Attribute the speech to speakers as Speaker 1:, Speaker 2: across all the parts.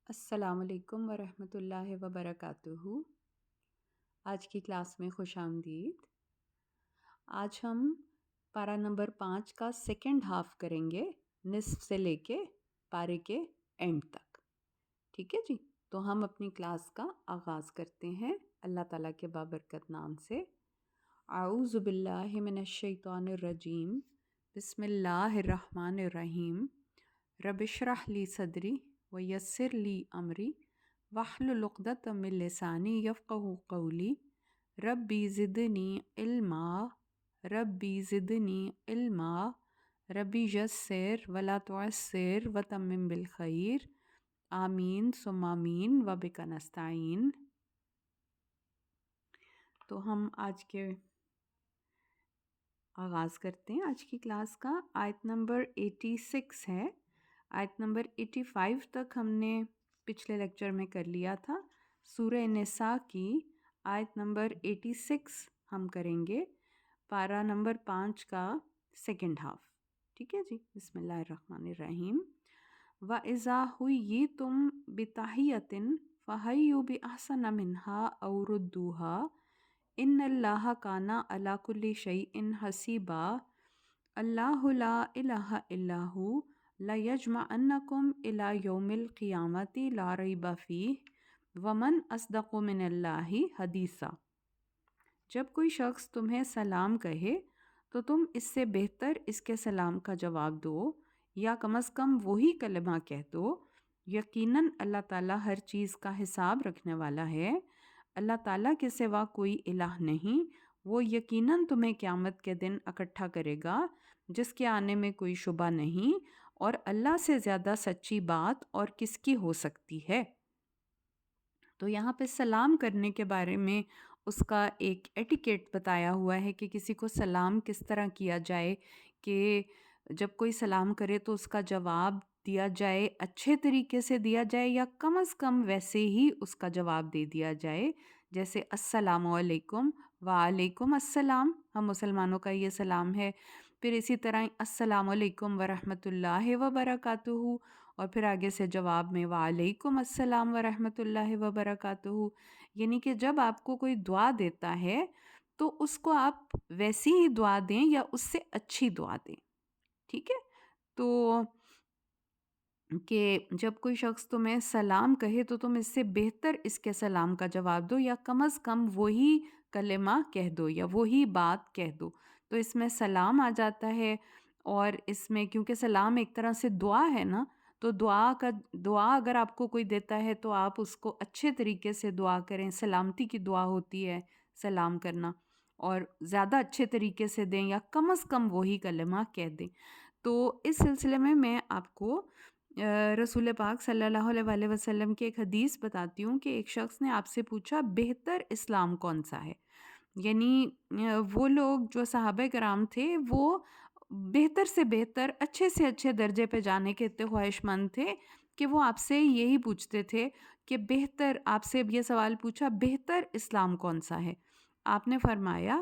Speaker 1: السلام علیکم ورحمۃ اللہ وبرکاتہ۔ آج کی کلاس میں خوش آمدید۔ آج ہم پارہ نمبر 5 کا سیکنڈ ہاف کریں گے، نصف سے لے کے پارے کے اینڈ تک۔ ٹھیک ہے جی، تو ہم اپنی کلاس کا آغاز کرتے ہیں اللہ تعالیٰ کے بابرکت نام سے۔ اعوذ باللہ من الشیطان الرجیم، بسم اللہ الرحمن الرحیم۔ رب اشرح لی صدری ویسر لی امری واحلل عقدۃ من لسانی یفقہوا قولی ربی زدنی علما ربی زدنی علما ربی یسر ولا تعسر وتمم بالخیر آمین ثم آمین وبک نستعین۔ تو ہم آج کے آغاز کرتے ہیں آج کی کلاس کا۔ آیت نمبر 86 ہے۔ آیت نمبر 85 تک ہم نے پچھلے لیکچر میں کر لیا تھا۔ سورہ نساء کی آیت نمبر 86 ہم کریں گے، پارہ نمبر 5 کا سیکنڈ ہاف۔ ٹھیک ہے جی، بسم اللہ الرحمن الرحیم۔ وَإِذَا حُيِّيتُم بِتَحِيَّةٍ فَحَيُّوا بِأَحْسَنَ مِنْهَا أَوْ رُدُّوهَا ان اللہ کان علی کل شیء حسیبا اللہ لا الہ الا ہو لیجمعنکم الی یوم القیامۃ لا ریب فیہ ومن اصدق من اللہ حدیثا۔ جب کوئی شخص تمہیں سلام کہے تو تم اس سے بہتر اس کے سلام کا جواب دو، یا کم از کم وہی کلمہ کہہ دو۔ یقیناً اللہ تعالیٰ ہر چیز کا حساب رکھنے والا ہے۔ اللہ تعالیٰ کے سوا کوئی الہ نہیں، وہ یقیناً تمہیں قیامت کے دن اکٹھا کرے گا جس کے آنے میں کوئی شبہ نہیں، اور اللہ سے زیادہ سچی بات اور کس کی ہو سکتی ہے۔ تو یہاں پہ سلام کرنے کے بارے میں اس کا ایک ایٹیکیٹ بتایا ہوا ہے کہ کسی کو سلام کس طرح کیا جائے، کہ جب کوئی سلام کرے تو اس کا جواب دیا جائے، اچھے طریقے سے دیا جائے، یا کم از کم ویسے ہی اس کا جواب دے دیا جائے، جیسے السلام علیکم، وعلیکم السلام ہم مسلمانوں کا یہ سلام ہے۔ پھر اسی طرح السلام علیکم ورحمۃ اللہ وبرکاتہ، اور پھر آگے سے جواب میں وعلیکم السلام ورحمۃ اللہ وبرکاتہ۔ یعنی کہ جب آپ کو کوئی دعا دیتا ہے تو اس کو آپ ویسی ہی دعا دیں یا اس سے اچھی دعا دیں۔ ٹھیک ہے، تو کہ جب کوئی شخص تمہیں سلام کہے تو تم اس سے بہتر اس کے سلام کا جواب دو، یا کم از کم وہی کلمہ کہہ دو یا وہی بات کہہ دو۔ تو اس میں سلام آ جاتا ہے، اور اس میں کیونکہ سلام ایک طرح سے دعا ہے نا، تو دعا اگر آپ کو کوئی دیتا ہے تو آپ اس کو اچھے طریقے سے دعا کریں۔ سلامتی کی دعا ہوتی ہے سلام کرنا، اور زیادہ اچھے طریقے سے دیں یا کم از کم وہی کلمہ کہہ دیں۔ تو اس سلسلے میں آپ کو رسول پاک صلی اللہ علیہ وآلہ وسلم کی ایک حدیث بتاتی ہوں کہ ایک شخص نے آپ سے پوچھا بہتر اسلام کون سا ہے۔ یعنی وہ لوگ جو صحابہ کرام تھے وہ بہتر سے بہتر، اچھے سے اچھے درجے پہ جانے کے اتنے خواہش مند تھے کہ وہ آپ سے یہی پوچھتے تھے کہ بہتر، آپ سے یہ سوال پوچھا بہتر اسلام کون سا ہے۔ آپ نے فرمایا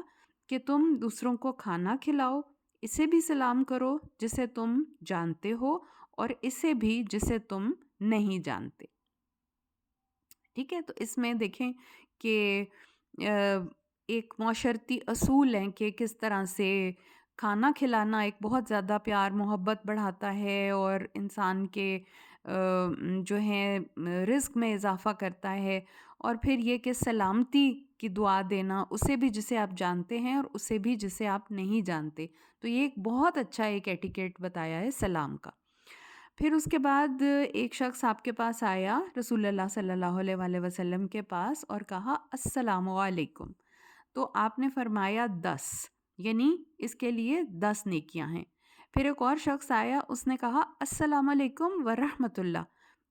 Speaker 1: کہ تم دوسروں کو کھانا کھلاؤ، اسے بھی سلام کرو جسے تم جانتے ہو، اور اسے بھی جسے تم نہیں جانتے۔ ٹھیک ہے، تو اس میں دیکھیں کہ ایک معاشرتی اصول ہیں کہ کس طرح سے کھانا کھلانا ایک بہت زیادہ پیار محبت بڑھاتا ہے، اور انسان کے جو ہے رزق میں اضافہ کرتا ہے، اور پھر یہ کہ سلامتی کی دعا دینا اسے بھی جسے آپ جانتے ہیں اور اسے بھی جسے آپ نہیں جانتے۔ تو یہ ایک بہت اچھا ایک ایٹیکیٹ بتایا ہے سلام کا۔ پھر اس کے بعد ایک شخص آپ کے پاس آیا، رسول اللہ صلی اللہ علیہ وآلہ وسلم کے پاس، اور کہا السلام علیکم۔ تو آپ نے فرمایا 10، یعنی اس کے لیے 10 نیکیاں ہیں۔ پھر ایک اور شخص آیا، اس نے کہا السلام علیکم ورحمۃ اللہ،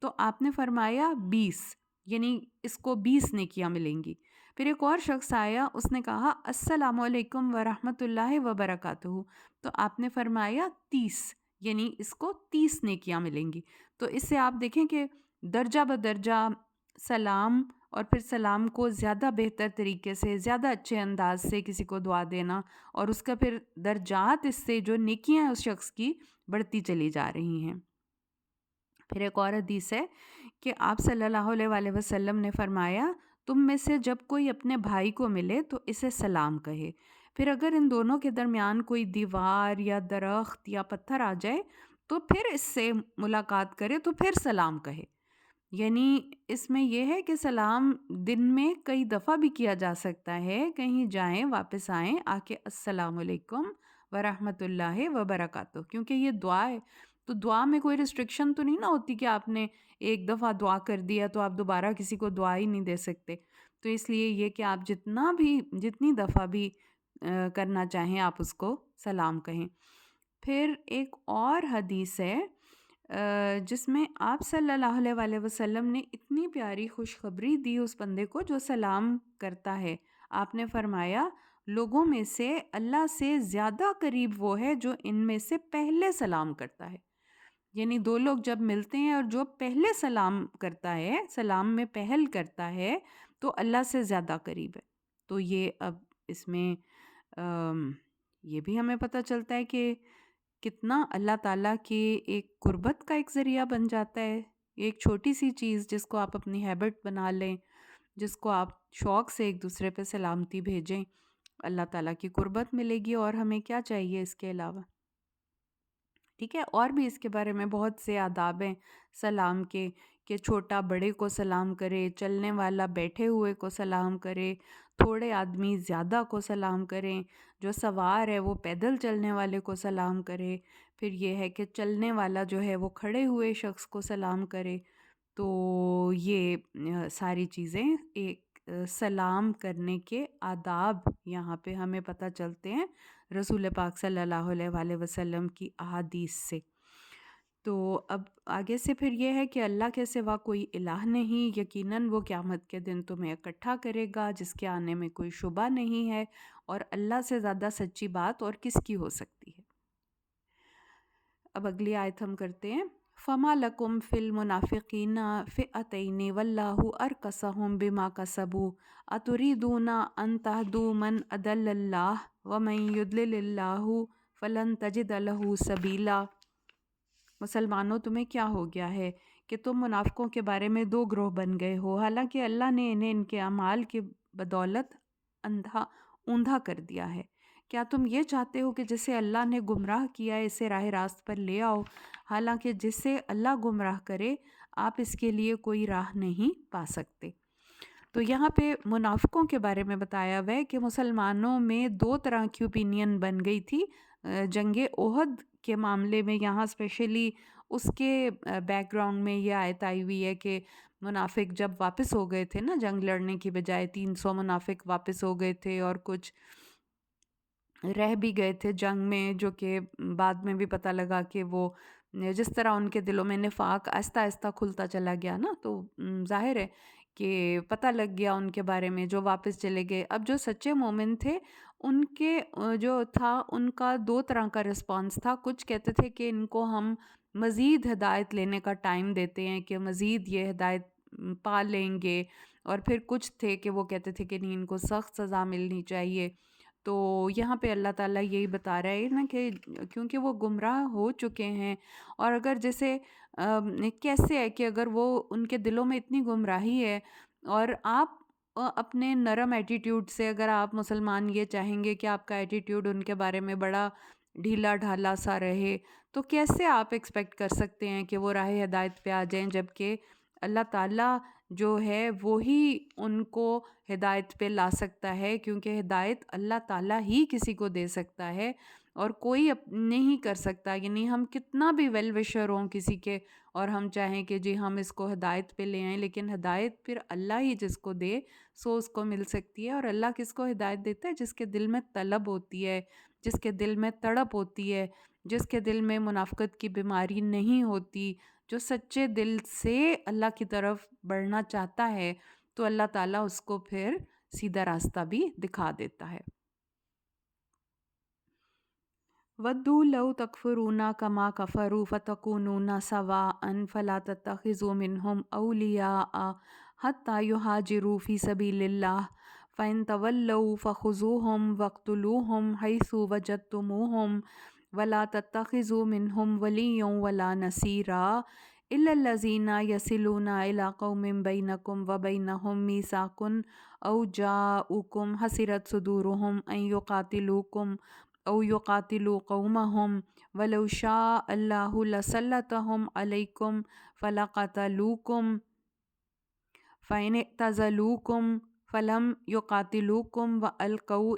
Speaker 1: تو آپ نے فرمایا 20، یعنی اس کو 20 نیکیاں ملیں گی۔ پھر ایک اور شخص آیا، اس نے کہا السلام علیکم ورحمۃ اللہ وبرکاتہ، تو آپ نے فرمایا 30، یعنی اس کو 30 نیکیاں ملیں گی۔ تو اس سے آپ دیکھیں کہ درجہ بدرجہ سلام، اور پھر سلام کو زیادہ بہتر طریقے سے، زیادہ اچھے انداز سے کسی کو دعا دینا، اور اس کا پھر درجات، اس سے جو نیکیاں ہیں اس شخص کی بڑھتی چلی جا رہی ہیں۔ پھر ایک اور حدیث ہے کہ آپ صلی اللہ علیہ وسلم نے فرمایا تم میں سے جب کوئی اپنے بھائی کو ملے تو اسے سلام کہے، پھر اگر ان دونوں کے درمیان کوئی دیوار یا درخت یا پتھر آ جائے تو پھر اس سے ملاقات کرے تو پھر سلام کہے۔ یعنی اس میں یہ ہے کہ سلام دن میں کئی دفعہ بھی کیا جا سکتا ہے، کہیں جائیں واپس آئیں آ کے السلام علیکم ورحمۃ اللہ وبرکاتہ، کیونکہ یہ دعا ہے تو دعا میں کوئی ریسٹرکشن تو نہیں نہ ہوتی کہ آپ نے ایک دفعہ دعا کر دیا تو آپ دوبارہ کسی کو دعا ہی نہیں دے سکتے۔ تو اس لیے یہ کہ آپ جتنی دفعہ بھی کرنا چاہیں آپ اس کو سلام کہیں۔ پھر ایک اور حدیث ہے جس میں آپ صلی اللہ علیہ وسلم نے اتنی پیاری خوشخبری دی اس بندے کو جو سلام کرتا ہے۔ آپ نے فرمایا لوگوں میں سے اللہ سے زیادہ قریب وہ ہے جو ان میں سے پہلے سلام کرتا ہے۔ یعنی دو لوگ جب ملتے ہیں اور جو پہلے سلام کرتا ہے، سلام میں پہل کرتا ہے، تو اللہ سے زیادہ قریب ہے۔ تو یہ اب اس میں یہ بھی ہمیں پتہ چلتا ہے کہ کتنا اللہ تعالیٰ کے ایک قربت کا ایک ذریعہ بن جاتا ہے۔ ایک چھوٹی سی چیز جس کو آپ اپنی ہیبٹ بنا لیں، جس کو آپ شوق سے ایک دوسرے پہ سلامتی بھیجیں، اللہ تعالیٰ کی قربت ملے گی، اور ہمیں کیا چاہیے اس کے علاوہ؟ ٹھیک ہے، اور بھی اس کے بارے میں بہت سے آداب ہیں سلام کے، کہ چھوٹا بڑے کو سلام کرے، چلنے والا بیٹھے ہوئے کو سلام کرے، تھوڑے آدمی زیادہ کو سلام کریں، جو سوار ہے وہ پیدل چلنے والے کو سلام کرے، پھر یہ ہے کہ چلنے والا جو ہے وہ کھڑے ہوئے شخص کو سلام کرے۔ تو یہ ساری چیزیں ایک سلام کرنے کے آداب یہاں پہ ہمیں پتہ چلتے ہیں رسول پاک صلی اللہ علیہ وسلم کی احادیث سے۔ تو اب آگے سے پھر یہ ہے کہ اللہ کے سوا کوئی الہ نہیں، یقیناً وہ قیامت کے دن تمہیں اکٹھا کرے گا جس کے آنے میں کوئی شبہ نہیں ہے، اور اللہ سے زیادہ سچی بات اور کس کی ہو سکتی ہے۔ اب اگلی آیت ہم کرتے ہیں۔ فَمَا لَكُمْ فِي الْمُنَافِقِينَ فِئَتَيْنِ وَاللَّهُ أَرْكَسَهُمْ بِمَا كَسَبُوا أَتُرِيدُونَ أَن تَهْدُوا مَنْ أَضَلَّ اللَّهُ وَمَنْ يُضْلِلِ اللَّهُ فَلَنْ تَجِدَ لَهُ سَبِيلًا۔ مسلمانوں تمہیں کیا ہو گیا ہے کہ تم منافقوں کے بارے میں دو گروہ بن گئے ہو، حالانکہ اللہ نے انہیں ان کے اعمال کی بدولت اوندھا کر دیا ہے۔ کیا تم یہ چاہتے ہو کہ جسے اللہ نے گمراہ کیا ہے اسے راہ راست پر لے آؤ، حالانکہ جسے اللہ گمراہ کرے آپ اس کے لیے کوئی راہ نہیں پا سکتے۔ تو یہاں پہ منافقوں کے بارے میں بتایا ہوا ہے کہ مسلمانوں میں دو طرح کی اوپینین بن گئی تھی جنگ احد کے معاملے میں۔ یہاں اسپیشلی اس کے بیک گراؤنڈ میں یہ آیت آئی ہوئی ہے کہ منافق جب واپس ہو گئے تھے نا، جنگ لڑنے کی بجائے 300 منافق واپس ہو گئے تھے، اور کچھ رہ بھی گئے تھے جنگ میں، جو کہ بعد میں بھی پتہ لگا کہ وہ جس طرح ان کے دلوں میں نفاق آہستہ آہستہ کھلتا چلا گیا نا، تو ظاہر ہے کہ پتہ لگ گیا ان کے بارے میں، جو واپس چلے گئے۔ اب جو سچے مومن تھے ان کے جو تھا ان کا دو طرح کا رسپانس تھا۔ کچھ کہتے تھے کہ ان کو ہم مزید ہدایت لینے کا ٹائم دیتے ہیں کہ مزید یہ ہدایت پا لیں گے، اور پھر کچھ تھے کہ وہ کہتے تھے کہ نہیں، ان کو سخت سزا ملنی چاہیے۔ تو یہاں پہ اللہ تعالیٰ یہی بتا رہا ہے نا کہ کیونکہ وہ گمراہ ہو چکے ہیں، اور اگر جیسے کیسے ہے کہ اگر وہ ان کے دلوں میں اتنی گمراہی ہے، اور آپ اپنے نرم ایٹیٹیوڈ سے، اگر آپ مسلمان یہ چاہیں گے کہ آپ کا ایٹیٹیوڈ ان کے بارے میں بڑا ڈھیلا ڈھالا سا رہے، تو کیسے آپ ایکسپیکٹ کر سکتے ہیں کہ وہ راہ ہدایت پہ آ جائیں، جبکہ اللہ تعالیٰ جو ہے وہی ان کو ہدایت پہ لا سکتا ہے، کیونکہ ہدایت اللہ تعالیٰ ہی کسی کو دے سکتا ہے اور کوئی نہیں کر سکتا۔ یعنی ہم کتنا بھی ویل وشر ہوں کسی کے، اور ہم چاہیں کہ جی ہم اس کو ہدایت پہ لے آئیں، لیکن ہدایت پھر اللہ ہی جس کو دے سو اس کو مل سکتی ہے۔ اور اللہ کس کو ہدایت دیتا ہے؟ جس کے دل میں طلب ہوتی ہے، جس کے دل میں تڑپ ہوتی ہے، جس کے دل میں منافقت کی بیماری نہیں ہوتی، جو سچے دل سے اللہ کی طرف بڑھنا چاہتا ہے، تو اللہ تعالیٰ اس کو پھر سیدھا راستہ بھی دکھا دیتا ہے۔ وَدُّوا لَوْ تَكْفُرُونَ كَمَا كَفَرُوا فَتَكُونُونَ سَوَاءً فَلَا تَتَّخِذُوا مِنْهُمْ أَوْلِيَاءَ حَتَّى يُهَاجِرُوا فِي سَبِيلِ اللَّهِ فَإِن تَوَلَّوْا فَخُذُوهُمْ وَاقْتُلُوهُمْ حَيْثُ وَجَدتُّمُوهُمْ وَلَا تَتَّخِذُوا مِنْهُمْ وَلِيًّا وَلَا نَصِيرًا إلا الذين يصلون إلى قوم بينكم وبينهم ميثاق أو جاءوكم حسرت صدورهم أن يقاتلوكم أو يقاتلوا قومهم ولو شاء الله لسلطهم عليكم فلقتلوكم فإن اعتزلوكم فلم يقاتلوكم وألقوا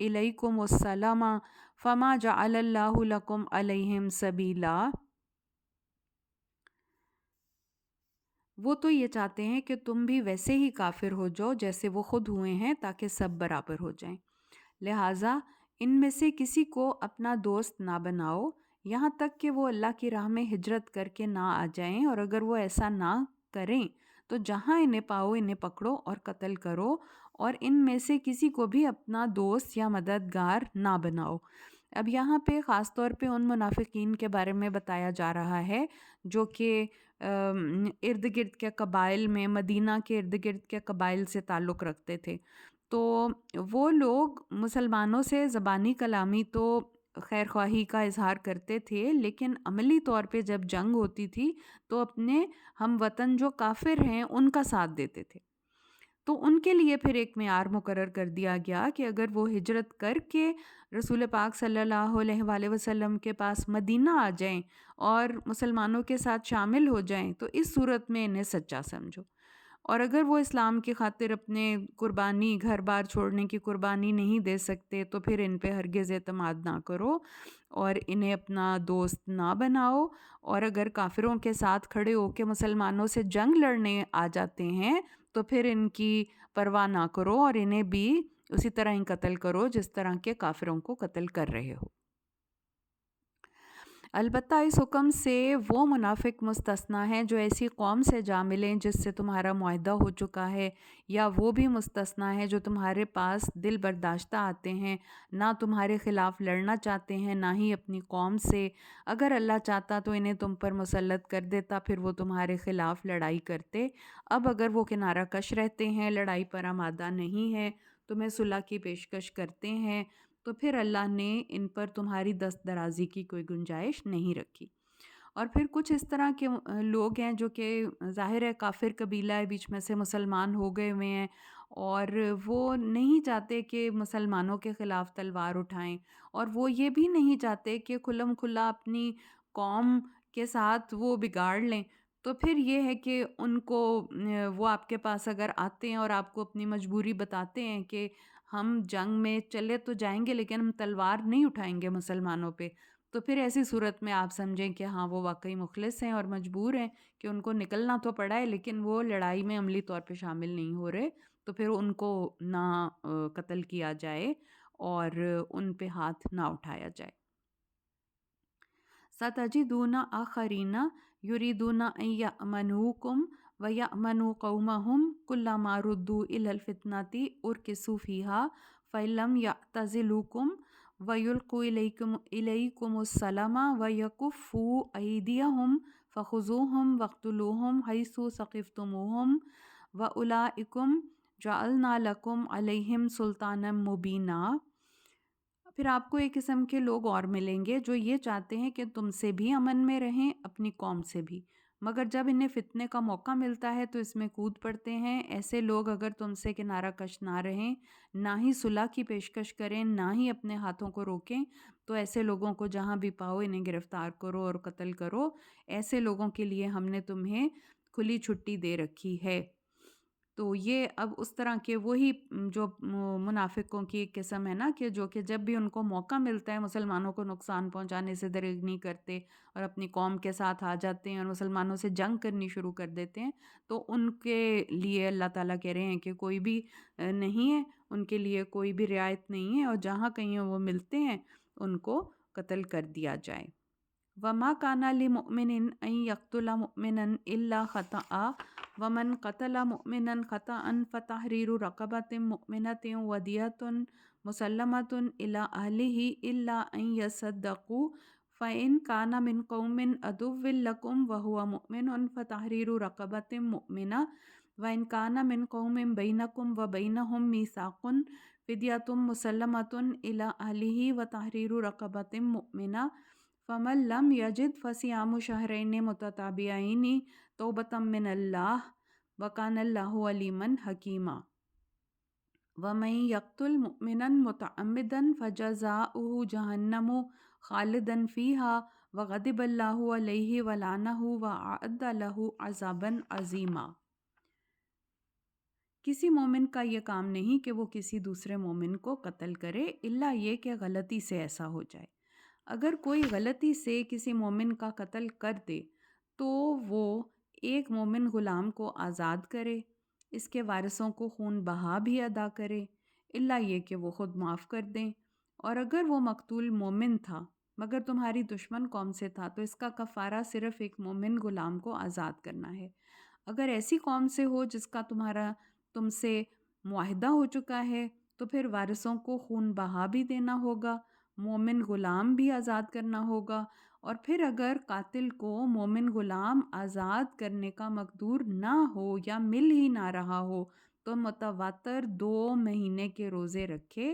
Speaker 1: إليكم السلام فما جعل الله لكم عليهم سبيلا. وہ تو یہ چاہتے ہیں کہ تم بھی ویسے ہی کافر ہو جاؤ جیسے وہ خود ہوئے ہیں تاکہ سب برابر ہو جائیں. لہٰذا ان میں سے کسی کو اپنا دوست نہ بناؤ یہاں تک کہ وہ اللہ کی راہ میں ہجرت کر کے نہ آ جائیں، اور اگر وہ ایسا نہ کریں تو جہاں انہیں پاؤ انہیں پکڑو اور قتل کرو، اور ان میں سے کسی کو بھی اپنا دوست یا مددگار نہ بناؤ. اب یہاں پہ خاص طور پہ ان منافقین کے بارے میں بتایا جا رہا ہے جو کہ ارد گرد کے قبائل میں، مدینہ کے ارد گرد کے قبائل سے تعلق رکھتے تھے. تو وہ لوگ مسلمانوں سے زبانی کلامی تو خیر خواہی کا اظہار کرتے تھے، لیکن عملی طور پہ جب جنگ ہوتی تھی تو اپنے ہم وطن جو کافر ہیں ان کا ساتھ دیتے تھے. تو ان کے لیے پھر ایک معیار مقرر کر دیا گیا کہ اگر وہ ہجرت کر کے رسول پاک صلی اللہ علیہ وآلہ وسلم کے پاس مدینہ آ جائیں اور مسلمانوں کے ساتھ شامل ہو جائیں تو اس صورت میں انہیں سچا سمجھو، اور اگر وہ اسلام کی خاطر اپنے قربانی، گھر بار چھوڑنے کی قربانی نہیں دے سکتے تو پھر ان پہ ہرگز اعتماد نہ کرو اور انہیں اپنا دوست نہ بناؤ. اور اگر کافروں کے ساتھ کھڑے ہو کے مسلمانوں سے جنگ لڑنے آ جاتے ہیں تو پھر ان کی پرواہ نہ کرو اور انہیں بھی اسی طرح ہی قتل کرو جس طرح کے کافروں کو قتل کر رہے ہو. البتہ اس حکم سے وہ منافق مستثنیٰ ہیں جو ایسی قوم سے جا ملیں جس سے تمہارا معاہدہ ہو چکا ہے، یا وہ بھی مستثنیٰ ہیں جو تمہارے پاس دل برداشتہ آتے ہیں، نہ تمہارے خلاف لڑنا چاہتے ہیں نہ ہی اپنی قوم سے. اگر اللہ چاہتا تو انہیں تم پر مسلط کر دیتا، پھر وہ تمہارے خلاف لڑائی کرتے. اب اگر وہ کنارہ کش رہتے ہیں، لڑائی پر آمادہ نہیں ہیں، تمہیں صلح کی پیشکش کرتے ہیں، تو پھر اللہ نے ان پر تمہاری دست درازی کی کوئی گنجائش نہیں رکھی. اور پھر کچھ اس طرح کے لوگ ہیں جو کہ ظاہر ہے کافر قبیلہ ہے، بیچ میں سے مسلمان ہو گئے ہوئے ہیں اور وہ نہیں چاہتے کہ مسلمانوں کے خلاف تلوار اٹھائیں، اور وہ یہ بھی نہیں چاہتے کہ کھلم کھلا اپنی قوم کے ساتھ وہ بگاڑ لیں. تو پھر یہ ہے کہ ان کو وہ آپ کے پاس اگر آتے ہیں اور آپ کو اپنی مجبوری بتاتے ہیں کہ ہم جنگ میں چلے تو جائیں گے لیکن ہم تلوار نہیں اٹھائیں گے مسلمانوں پہ، تو پھر ایسی صورت میں آپ سمجھیں کہ ہاں وہ واقعی مخلص ہیں اور مجبور ہیں کہ ان کو نکلنا تو پڑا ہے لیکن وہ لڑائی میں عملی طور پہ شامل نہیں ہو رہے، تو پھر ان کو نہ قتل کیا جائے اور ان پہ ہاتھ نہ اٹھایا جائے. سَتَجِدُونَ آخَرِينَ يُرِيدُونَ أَن يَأْمَنُوكُمْ وَيَأْمَنُوا قَوْمَهُمْ كُلَّمَا رُدُّوا إِلَى الْفِتْنَةِ أُرْكِسُوا فِيهَا فَإِن لَّمْ يَعْتَزِلُوكُمْ وَيُلْقُوا إِلَيْكُمُ السَّلَامَ وَيَكُفُّوا أَيْدِيَهُمْ فَخُذُوهُمْ وَاقْتُلُوهُمْ حَيْثُ ثَقِفْتُمُوهُمْ وَأُولَٰئِكُمْ جَعَلْنَا لَكُمْ عَلَيْهِمْ سُلْطَانًا مُّبِينًا. پھر آپ کو ایک قسم کے لوگ اور ملیں گے جو یہ چاہتے ہیں کہ تم سے بھی امن میں رہیں، اپنی قوم سے بھی، مگر جب انہیں فتنے کا موقع ملتا ہے تو اس میں کود پڑتے ہیں. ایسے لوگ اگر تم سے کنارہ کش نہ رہیں، نہ ہی صلح کی پیشکش کریں، نہ ہی اپنے ہاتھوں کو روکیں، تو ایسے لوگوں کو جہاں بھی پاؤ انہیں گرفتار کرو اور قتل کرو. ایسے لوگوں کے لیے ہم نے تمہیں کھلی چھٹی دے رکھی ہے. تو یہ اب اس طرح کے وہی جو منافقوں کی ایک قسم ہے نا کہ جو کہ جب بھی ان کو موقع ملتا ہے مسلمانوں کو نقصان پہنچانے سے دریغ نہیں کرتے اور اپنی قوم کے ساتھ آ جاتے ہیں اور مسلمانوں سے جنگ کرنی شروع کر دیتے ہیں. تو ان کے لیے اللہ تعالیٰ کہہ رہے ہیں کہ کوئی بھی نہیں ہے، ان کے لیے کوئی بھی رعایت نہیں ہے، اور جہاں کہیں وہ ملتے ہیں ان کو قتل کر دیا جائے. وَمَا كَانَ لِمُؤْمِنٍ أَن يَقْتُلَ مُؤْمِنًا إِلَّا خَطَأً وَمَنْ قَتَلَ مُؤْمِنًا خَطَأً فَتَحْرِيرُ رَقَبَةٍ مُؤْمِنَةٍ وَدِيَةٌ مُسَلَّمَةٌ إِلَىٰ أَهْلِهِ إِلَّا أَن يَصَّدَّقُوا فَإِن كَانَ مِن قَوْمٍ عَدُوٍّ لَّكُمْ وَهُوَ مُؤْمِنٌ فَتَحْرِيرُ رَقَبَةٍ مُؤْمِنَةٍ وَإِن كَانَ مِن قَوْمٍ بَيْنَكُمْ وَبَيْنَهُم مِّيثَاقٌ فِدْيَةٌ مُسَلَّمَةٌ إِلَىٰ أَهْلِهِ وَتَحْرِيرُ رَقَبَةٍ مُؤْمِنَةٍ فمن لم یجد فصیام شہرین متتابعین توبۃ من اللہ وکان اللہ علیما حکیما ومن یقتل مؤمنا متعمدا فجزاؤہ جہنم خالدا فیہا وغضب اللہ علیہ ولعنہ وأعد لہ عذابا عظیما۔ کسی مومن کا یہ کام نہیں کہ وہ کسی دوسرے مومن کو قتل کرے الا یہ کہ غلطی سے ایسا ہو جائے۔ اگر کوئی غلطی سے کسی مومن کا قتل کر دے تو وہ ایک مومن غلام کو آزاد کرے، اس کے وارثوں کو خون بہا بھی ادا کرے الا یہ کہ وہ خود معاف کر دیں۔ اور اگر وہ مقتول مومن تھا مگر تمہاری دشمن قوم سے تھا تو اس کا کفارہ صرف ایک مومن غلام کو آزاد کرنا ہے۔ اگر ایسی قوم سے ہو جس کا تم سے معاہدہ ہو چکا ہے تو پھر وارثوں کو خون بہا بھی دینا ہوگا، مومن غلام بھی آزاد کرنا ہوگا، اور پھر اگر قاتل کو مومن غلام آزاد کرنے کا مقدور نہ ہو یا مل ہی نہ رہا ہو تو متواتر 2 مہینے کے روزے رکھے۔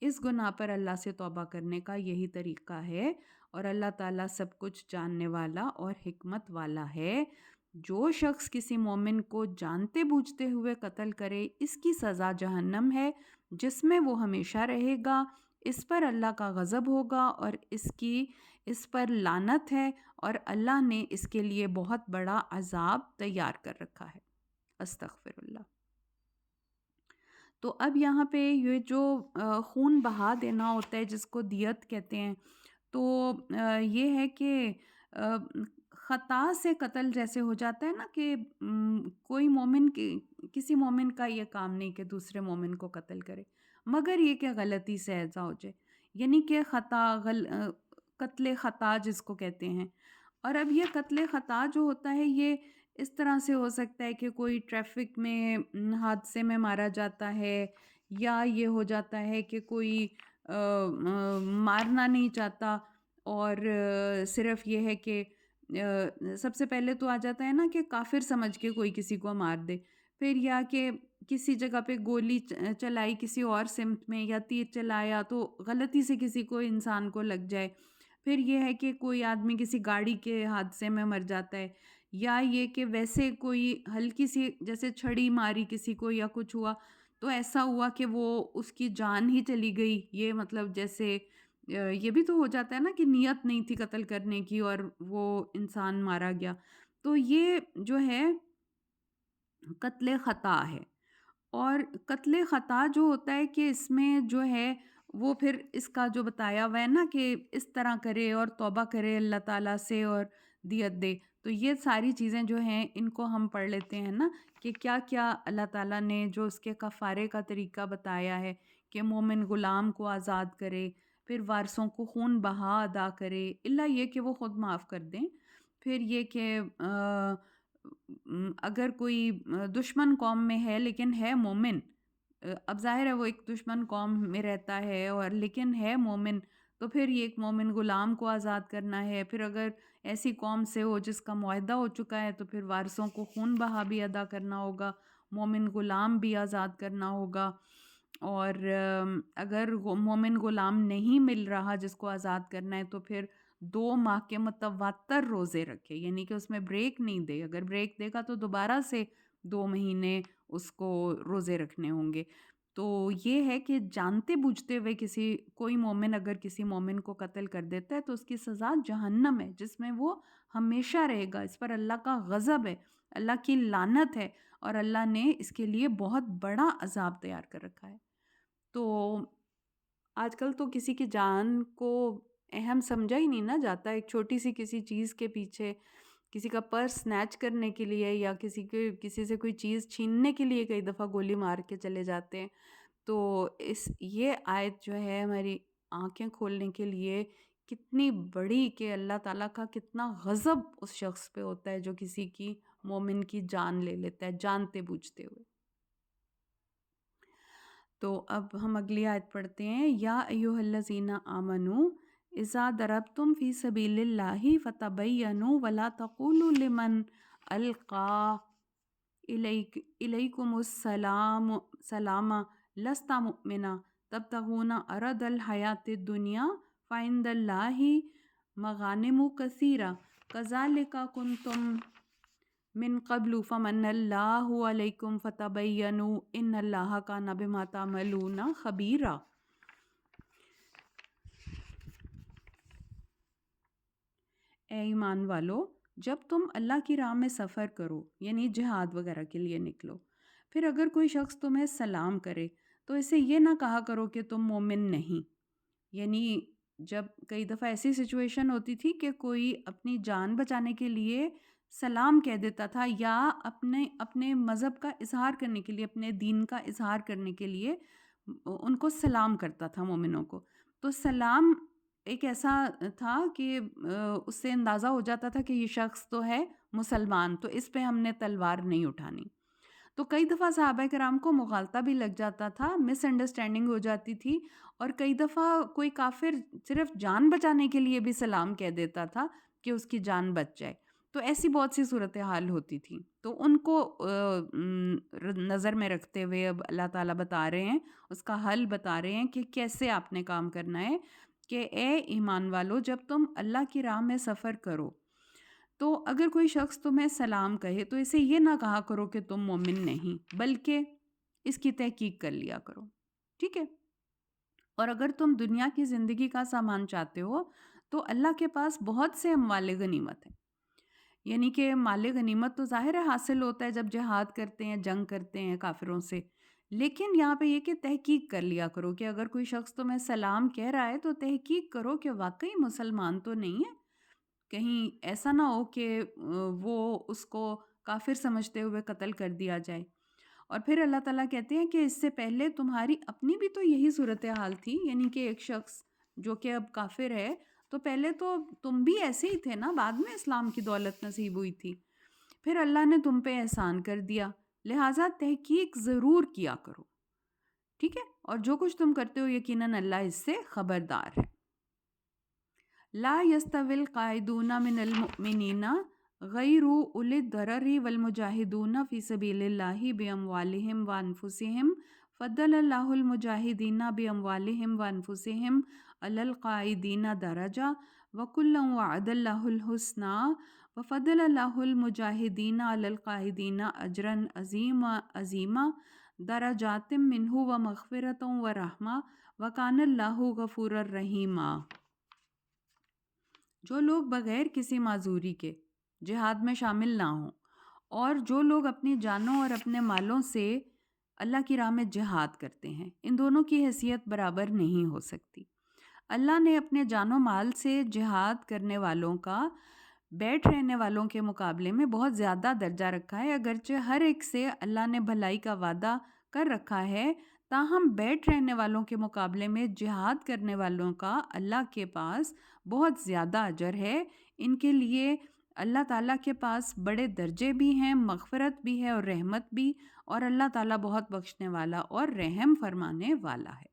Speaker 1: اس گناہ پر اللہ سے توبہ کرنے کا یہی طریقہ ہے، اور اللہ تعالیٰ سب کچھ جاننے والا اور حکمت والا ہے۔ جو شخص کسی مومن کو جانتے بوجھتے ہوئے قتل کرے اس کی سزا جہنم ہے جس میں وہ ہمیشہ رہے گا، اس پر اللہ کا غضب ہوگا اور اس پر لعنت ہے، اور اللہ نے اس کے لیے بہت بڑا عذاب تیار کر رکھا ہے۔ استغفر اللہ۔ تو اب یہاں پہ یہ جو خون بہا دینا ہوتا ہے جس کو دیت کہتے ہیں، تو یہ ہے کہ خطا سے قتل جیسے ہو جاتا ہے نا کہ کوئی مومن کسی مومن کا یہ کام نہیں کہ دوسرے مومن کو قتل کرے، مگر یہ کہ غلطی سے ایسا ہو جائے، یعنی کہ قتل خطا جس کو کہتے ہیں۔ اور اب یہ قتل خطا جو ہوتا ہے یہ اس طرح سے ہو سکتا ہے کہ کوئی ٹریفک میں حادثے میں مارا جاتا ہے، یا یہ ہو جاتا ہے کہ کوئی مارنا نہیں چاہتا اور صرف یہ ہے کہ سب سے پہلے تو آ جاتا ہے نا کہ کافر سمجھ کے کوئی کسی کو مار دے، پھر یا کہ کسی جگہ پہ گولی چلائی کسی اور سمت میں یا تیر چلایا تو غلطی سے کسی کو انسان کو لگ جائے، پھر یہ ہے کہ کوئی آدمی کسی گاڑی کے حادثے میں مر جاتا ہے، یا یہ کہ ویسے کوئی ہلکی سی جیسے چھڑی ماری کسی کو یا کچھ ہوا تو ایسا ہوا کہ وہ اس کی جان ہی چلی گئی۔ یہ مطلب جیسے یہ بھی تو ہو جاتا ہے نا کہ نیت نہیں تھی قتل کرنے کی اور وہ انسان مارا گیا، تو یہ جو ہے قتل خطا ہے۔ اور قتل خطا جو ہوتا ہے کہ اس میں جو ہے وہ پھر اس کا جو بتایا ہوا ہے نا کہ اس طرح کرے اور توبہ کرے اللہ تعالیٰ سے اور دیت دے، تو یہ ساری چیزیں جو ہیں ان کو ہم پڑھ لیتے ہیں نا کہ کیا کیا اللہ تعالیٰ نے جو اس کے کفارے کا طریقہ بتایا ہے کہ مومن غلام کو آزاد کرے، پھر وارثوں کو خون بہا ادا کرے الا یہ کہ وہ خود معاف کر دیں، پھر یہ کہ اگر کوئی دشمن قوم میں ہے لیکن ہے مومن، اب ظاہر ہے وہ ایک دشمن قوم میں رہتا ہے اور لیکن ہے مومن، تو پھر یہ ایک مومن غلام کو آزاد کرنا ہے۔ پھر اگر ایسی قوم سے ہو جس کا معاہدہ ہو چکا ہے تو پھر وارثوں کو خون بہا بھی ادا کرنا ہوگا، مومن غلام بھی آزاد کرنا ہوگا، اور اگر مومن غلام نہیں مل رہا جس کو آزاد کرنا ہے تو پھر 2 ماہ کے متواتر روزے رکھے، یعنی کہ اس میں بریک نہیں دے، اگر بریک دے گا تو دوبارہ سے 2 مہینے اس کو روزے رکھنے ہوں گے۔ تو یہ ہے کہ جانتے بوجھتے ہوئے کوئی مومن اگر کسی مومن کو قتل کر دیتا ہے تو اس کی سزا جہنم ہے جس میں وہ ہمیشہ رہے گا، اس پر اللہ کا غضب ہے، اللہ کی لعنت ہے، اور اللہ نے اس کے لیے بہت بڑا عذاب تیار کر رکھا ہے۔ تو آج کل تو کسی کی جان کو اہم سمجھا ہی نہیں نا جاتا، ایک چھوٹی سی کسی چیز کے پیچھے کسی کا پرس سنیچ کرنے کے لیے یا کسی سے کوئی چیز چھیننے کے لیے کئی دفعہ گولی مار کے چلے جاتے ہیں۔ تو یہ آیت جو ہے ہماری آنکھیں کھولنے کے لیے کتنی بڑی کہ اللہ تعالیٰ کا کتنا غضب اس شخص پہ ہوتا ہے جو کسی کی مومن کی جان لے لیتا ہے جانتے بوجھتے ہوئے۔ تو اب ہم اگلی آیت پڑھتے ہیں، یا ایھا الذین آمنوا اذا ضربتم فی سبیل اللہ فتبینوا ولا تقولوا لمن القی الیکم السلام لست مؤمنا تبتغون عرض الحیاۃ الدنیا فعند اللہ مغانم کثیرہ کذالک کنتم من قبل فمن اللہ علیکم فتبینوا ان اللہ کان بما تعملون خبیرا۔ اے ایمان والو، جب تم اللہ کی راہ میں سفر کرو یعنی جہاد وغیرہ کے لیے نکلو، پھر اگر کوئی شخص تمہیں سلام کرے تو اسے یہ نہ کہا کرو کہ تم مومن نہیں۔ یعنی جب کئی دفعہ ایسی سچویشن ہوتی تھی کہ کوئی اپنی جان بچانے کے لیے سلام کہہ دیتا تھا یا اپنے مذہب کا اظہار کرنے کے لیے، اپنے دین کا اظہار کرنے کے لیے ان کو سلام کرتا تھا مومنوں کو، تو سلام ایک ایسا تھا کہ اس سے اندازہ ہو جاتا تھا کہ یہ شخص تو ہے مسلمان، تو اس پہ ہم نے تلوار نہیں اٹھانی۔ تو کئی دفعہ صحابہ کرام کو مغالطہ بھی لگ جاتا تھا، مس انڈرسٹینڈنگ ہو جاتی تھی، اور کئی دفعہ کوئی کافر صرف جان بچانے کے لیے بھی سلام کہہ دیتا تھا کہ اس کی جان بچ جائے۔ تو ایسی بہت سی صورتحال ہوتی تھی، تو ان کو نظر میں رکھتے ہوئے اب اللہ تعالیٰ بتا رہے ہیں، اس کا حل بتا رہے ہیں کہ کیسے آپ نے کام کرنا ہے کہ اے ایمان والو، جب تم اللہ کی راہ میں سفر کرو تو اگر کوئی شخص تمہیں سلام کہے تو اسے یہ نہ کہا کرو کہ تم مومن نہیں، بلکہ اس کی تحقیق کر لیا کرو، ٹھیک ہے؟ اور اگر تم دنیا کی زندگی کا سامان چاہتے ہو تو اللہ کے پاس بہت سے اموال غنیمت ہیں۔ یعنی کہ مال غنیمت تو ظاہر ہے حاصل ہوتا ہے جب جہاد کرتے ہیں، جنگ کرتے ہیں کافروں سے، لیکن یہاں پہ یہ کہ تحقیق کر لیا کرو کہ اگر کوئی شخص تمہیں سلام کہہ رہا ہے تو تحقیق کرو کہ واقعی مسلمان تو نہیں ہے، کہیں ایسا نہ ہو کہ وہ اس کو کافر سمجھتے ہوئے قتل کر دیا جائے۔ اور پھر اللہ تعالیٰ کہتے ہیں کہ اس سے پہلے تمہاری اپنی بھی تو یہی صورتحال تھی، یعنی کہ ایک شخص جو کہ اب کافر ہے، تو پہلے تو تم بھی ایسے ہی تھے نا، بعد میں اسلام کی دولت نصیب ہوئی تھی، پھر اللہ نے تم پہ احسان کر دیا، لہٰذا تحقیق ضرور کیا کرو، ٹھیک ہے؟ اور جو کچھ تم کرتے ہو یقیناً اللہ اس سے خبردار ہے۔ لا يستوي القاعدون من المؤمنین غیر اولی الضرر والمجاہدون فی سبیل اللہ باموالہم وانفسہم فضل اللہ المجاہدین باموالہم وانفسہم علی القاعدین درجہ وکلا وعد اللہ الحسنی وفضل اللہ المجاہدین علی القاعدین اجرا عظیما درجات منہ ومغفرۃ ورحمہ وکان اللہ غفورا رحیما۔ جو لوگ بغیر کسی معذوری کے جہاد میں شامل نہ ہوں، اور جو لوگ اپنی جانوں اور اپنے مالوں سے اللہ کی راہ میں جہاد کرتے ہیں، ان دونوں کی حیثیت برابر نہیں ہو سکتی۔ اللہ نے اپنے جان و مال سے جہاد کرنے والوں کا بیٹھ رہنے والوں کے مقابلے میں بہت زیادہ درجہ رکھا ہے، اگرچہ ہر ایک سے اللہ نے بھلائی کا وعدہ کر رکھا ہے، تاہم بیٹھ رہنے والوں کے مقابلے میں جہاد کرنے والوں کا اللہ کے پاس بہت زیادہ اجر ہے۔ ان کے لیے اللہ تعالیٰ کے پاس بڑے درجے بھی ہیں، مغفرت بھی ہے اور رحمت بھی، اور اللہ تعالیٰ بہت بخشنے والا اور رحم فرمانے والا ہے،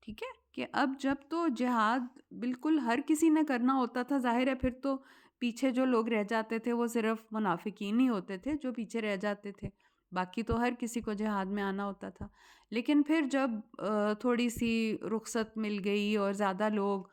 Speaker 1: ٹھیک ہے؟ کہ اب جب تو جہاد بالکل ہر کسی نے کرنا ہوتا تھا، ظاہر ہے پھر تو پیچھے جو لوگ رہ جاتے تھے وہ صرف منافقین ہی ہوتے تھے جو پیچھے رہ جاتے تھے، باقی تو ہر کسی کو جہاد میں آنا ہوتا تھا۔ لیکن پھر جب تھوڑی سی رخصت مل گئی اور زیادہ لوگ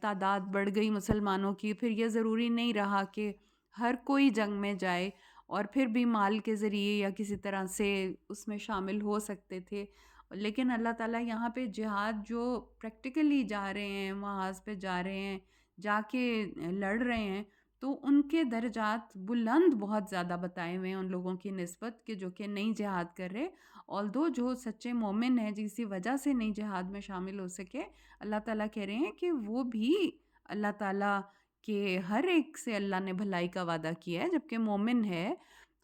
Speaker 1: تعداد بڑھ گئی مسلمانوں کی، پھر یہ ضروری نہیں رہا کہ ہر کوئی جنگ میں جائے، اور پھر بھی مال کے ذریعے یا کسی طرح سے اس میں شامل ہو سکتے تھے۔ لیکن اللہ تعالیٰ یہاں پہ جہاد جو پریکٹیکلی جا رہے ہیں، محاذ پہ جا رہے ہیں، جا کے لڑ رہے ہیں، تو ان کے درجات بلند بہت زیادہ بتائے ہوئے ہیں ان لوگوں کی نسبت کہ جو کہ نہیں جہاد کر رہے، although جو سچے مومن ہیں جسی وجہ سے نہیں جہاد میں شامل ہو سکے، اللہ تعالیٰ کہہ رہے ہیں کہ وہ بھی اللہ تعالیٰ کے ہر ایک سے اللہ نے بھلائی کا وعدہ کیا ہے، جبکہ مومن ہے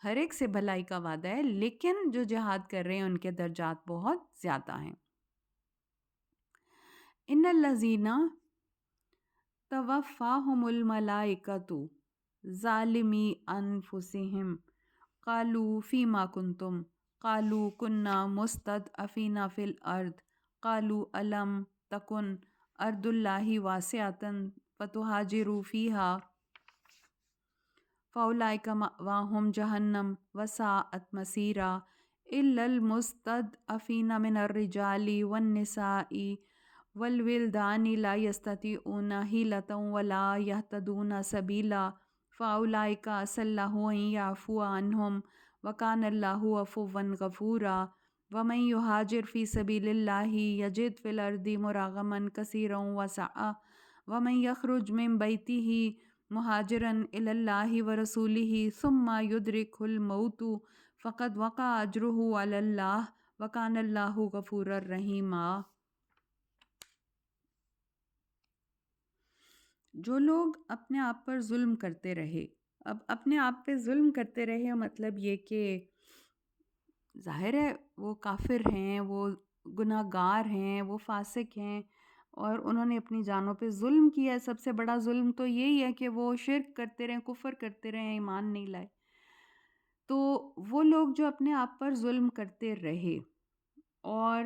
Speaker 1: ہر ایک سے بھلائی کا وعدہ ہے، لیکن جو جہاد کر رہے ہیں ان کے درجات بہت زیادہ ہیں۔ ان الذین توفاہم الملائکۃ ظالمی انفسہم قالوا فیما کنتم قالوا کنا مستضعفین فی الارض قالوا الم تکن ارض اللہ واسعۃ فتہاجروا فیہا فاولئک مأواہم جہنم وساءت مصیرا الا المستضعفین من الرجال والنساء والولدان لا يستطيعون حیلۃ ولا يهتدون سبیلا فاولئک عسى الله ان يعفو عنهم وكان الله عفوا غفورا ومن يهاجر في سبيل الله يجد في الأرض مراغما كثيرا وسعا ومن يخرج من بيته مهاجرا إلى الله ورسوله ثم يدركه الموت فقد وقع أجره على الله وكان الله غفورا رحيما۔ جو لوگ اپنے آپ پر ظلم کرتے رہے، اب اپنے آپ پہ ظلم کرتے رہے مطلب یہ کہ ظاہر ہے وہ کافر ہیں، وہ گناہ گار ہیں، وہ فاسق ہیں اور انہوں نے اپنی جانوں پہ ظلم کیا ہے۔ سب سے بڑا ظلم تو یہی ہے کہ وہ شرک کرتے رہیں، کفر کرتے رہیں، ایمان نہیں لائے۔ تو وہ لوگ جو اپنے آپ پر ظلم کرتے رہے اور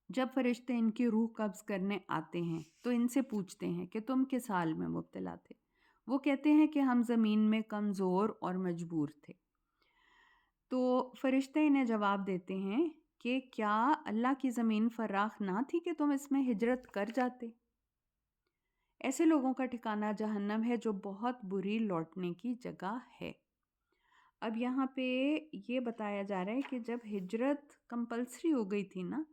Speaker 1: جب فرشتے ان کی روح قبض کرنے آتے ہیں تو ان سے پوچھتے ہیں کہ تم کس حال میں مبتلا تھے؟ وہ کہتے ہیں کہ ہم زمین میں کمزور اور مجبور تھے۔ تو فرشتے انہیں جواب دیتے ہیں کہ کیا اللہ کی زمین فراخ نہ تھی کہ تم اس میں ہجرت کر جاتے؟ ایسے لوگوں کا ٹھکانہ جہنم ہے جو بہت بری لوٹنے کی جگہ ہے۔ اب یہاں پہ یہ بتایا جا رہا ہے کہ جب ہجرت کمپلسری ہو گئی تھی نا،